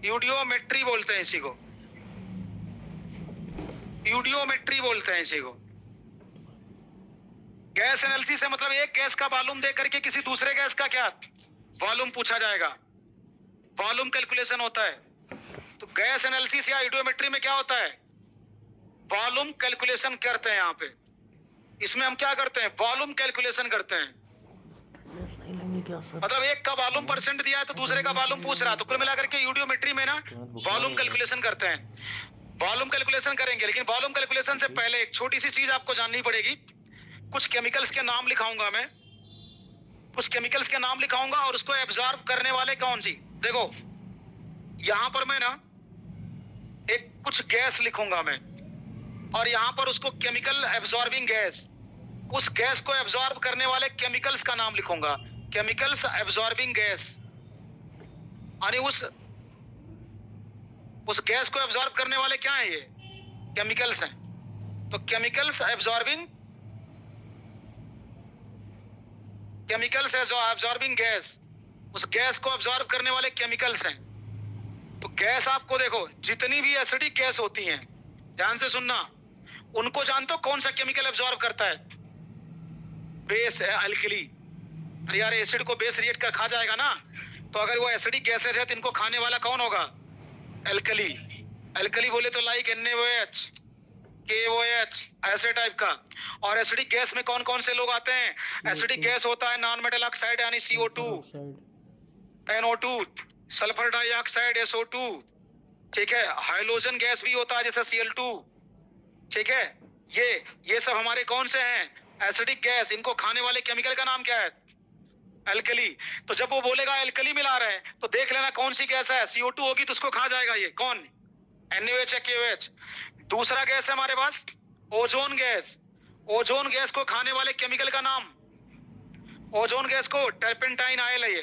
यूडियोमेट्री बोलते हैं इसी को, यूडियोमेट्री बोलते हैं इसी को। गैस एनालिसिस है मतलब एक गैस का वॉल्यूम दे करके किसी दूसरे गैस का क्या वॉल्यूम पूछा जाएगा, वॉल्यूम कैलकुलेशन होता है। तो गैस एनालिसिस या यूडियोमेट्री में क्या होता है, वॉल्यूम कैलकुलेशन करते हैं। यहाँ पे इसमें हम क्या करते हैं, वॉल्यूम कैलकुलेशन करते हैं। मतलब एक का वॉल्यूम परसेंट दिया है तो दूसरे का वॉल्यूम पूछ रहा है, तो कुल मिलाकर के यूडियोमेट्री में ना वॉल्यूम कैलकुलेशन करते हैं। वॉल्यूम कैलकुलेशन करेंगे, लेकिन वॉल्यूम कैलकुलेशन से पहले एक छोटी सी चीज आपको जाननी पड़ेगी। कुछ केमिकल्स के नाम लिखाऊंगा मैं, कुछ केमिकल्स के नाम लिखाऊंगा और उसको एब्जॉर्ब करने वाले कौन सी। देखो यहां पर मैं ना एक कुछ गैस लिखूंगा मैं, और यहां पर उसको केमिकल एब्जॉर्बिंग गैस, उस गैस को एब्जॉर्ब करने वाले केमिकल्स का नाम लिखूंगा, केमिकल्स एब्जॉर्बिंग गैस। यानी उस गैस को एब्जॉर्ब करने वाले क्या है, ये केमिकल्स हैं। तो केमिकल्स एब्जॉर्बिंग गैस, उस गैस को एब्जॉर्ब करने वाले केमिकल्स हैं। तो गैस आपको देखो जितनी भी एसिडिक गैस होती हैं, ध्यान से सुनना, उनको जानते हो कौन सा केमिकल एब्जॉर्ब करता है, बेस है अल्कली। अरे यार एसिड को बेस रिएक्ट कर खा जाएगा ना, तो अगर वो एसिडिक गैसेज है तो इनको खाने वाला कौन होगा, अल्कली। अल्कली बोले तो लाइक NaOH, KOH ऐसे टाइप का। और एसिडिक गैस में कौन कौन से लोग आते हैं, एसिडिक गैस होता है नॉन मेटल ऑक्साइड यानी CO2, NO2, sulphur dioxide SO2, ठीक है। हाइड्रोजन गैस भी होता है जैसे Cl2, ठीक है। ये सब हमारे कौन से हैं, एसिडिक गैस। इनको खाने वाले केमिकल का नाम क्या है, अल्कली। तो जब वो बोलेगा अल्कली मिला रहे हैं तो देख लेना कौन सी गैस है, CO2 होगी तो उसको खा जाएगा, ये कौन, NaOH या KOH। दूसरा गैस है हमारे पास ओजोन गैस। ओजोन गैस को खाने वाले केमिकल का नाम, ओजोन गैस को टर्पेंटाइन ऑयल है, ये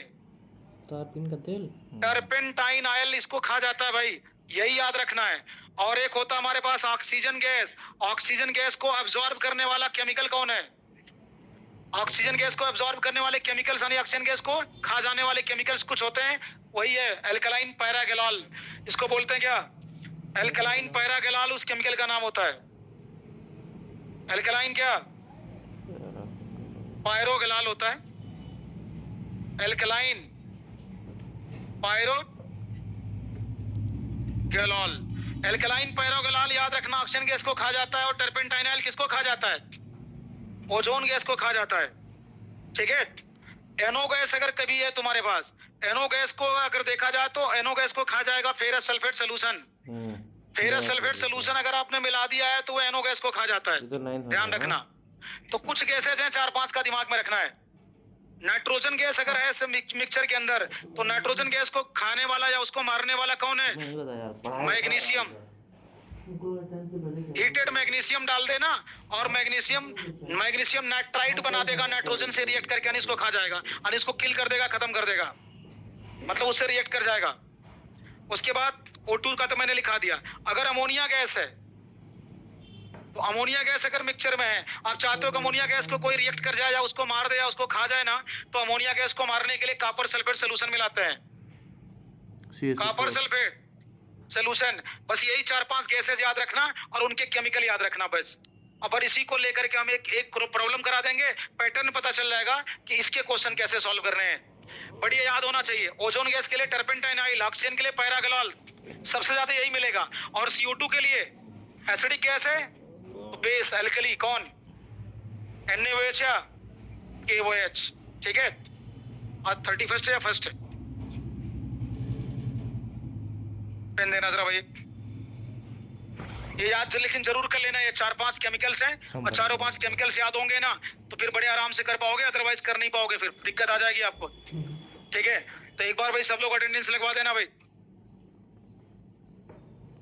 टारपीन का तेल, टर्पेंटाइन ऑयल इसको खा जाता है भाई, यही याद रखना है। और एक होता हमारे पास ऑक्सीजन गैस। ऑक्सीजन गैस को एब्जॉर्ब करने वाला केमिकल कौन है, ऑक्सीजन गैस को एब्जॉर्ब करने वाले केमिकल्स यानी ऑक्सीजन गैस को खा जाने वाले केमिकल्स कुछ होते हैं, वही है अल्कलाइन पैरागेलॉल। इसको बोलते हैं क्या, अल्कलाइन पैरागेलॉल उस केमिकल का नाम होता है। अल्कलाइन क्या, पायरोगेलॉल होता है, अल्कलाइन पायरोगेलॉल। अल्कलाइन पैरागेलॉल याद रखना ऑक्सीजन गैस को खा जाता है, और टर्पेंटाइन ऑयल किसको खा जाता है, ओजोन गैस को खा जाता है, ठीक है। NO गैस अगर कभी है तुम्हारे पास, NO गैस को अगर देखा जाए तो NO गैस को खा जाएगा ferrous sulphate solution. Ferrous sulphate solution अगर आपने मिला दिया है तो वो NO गैस को खा जाता है, ध्यान रखना। तो कुछ गैसेज हैं 4-5 का दिमाग में रखना है। नाइट्रोजन गैस अगर है मिक्सचर के अंदर, तो नाइट्रोजन गैस को खाने वाला या उसको मारने वाला कौन है, मैग्नीशियम। हीटेड मैग्नीशियम डाल देना और मैग्नीशियम नाइट्राइट बना देगा नाइट्रोजन से रिएक्ट करके, यानी इसको खा जाएगा, यानी इसको किल कर देगा, खत्म कर देगा, मतलब उससे रिएक्ट कर जाएगा। उसके बाद O2 का तो मैंने लिखा दिया। अगर अमोनिया गैस है तो अमोनिया गैस अगर मिक्सचर में है, आप चाहते हो कि अमोनिया गैस को कोई रिएक्ट कर जाए या उसको मार दे या उसको खा जाए ना, तो अमोनिया गैस को मारने के लिए कॉपर सल्फेट सोल्यूशन मिलाते हैं, कॉपर सल्फेट सोल्यूशन। बस यही 4-5 गैसेस याद रखना और उनके केमिकल याद रखना बस। अब इसी को लेकर के हम एक प्रॉब्लम करा देंगे, पैटर्न पता चल जाएगा कि इसके क्वेश्चन कैसे सॉल्व करने हैं। बढ़िया याद होना चाहिए। ओजोन गैस के लिए टर्पेंटाइन ऑयल, ऑक्सीजन के लिए पैरागेलॉल, सबसे ज्यादा यही मिलेगा। और CO2 के लिए एसिडिक गैस है तो बेस अल्कली कौन, NaOH या KOH, ठीक है। और 31 या फर्स्ट पेन देना जरा भाई, ये याद लेकिन जरूर कर लेना। ये 4-5 केमिकल्स हैं और 4-5 केमिकल्स याद होंगे ना तो फिर बड़े आराम से कर पाओगे, अदरवाइज कर नहीं पाओगे, फिर दिक्कत आ जाएगी आपको, ठीक है। तो एक बार भाई सब लोग अटेंडेंस लगवा देना भाई।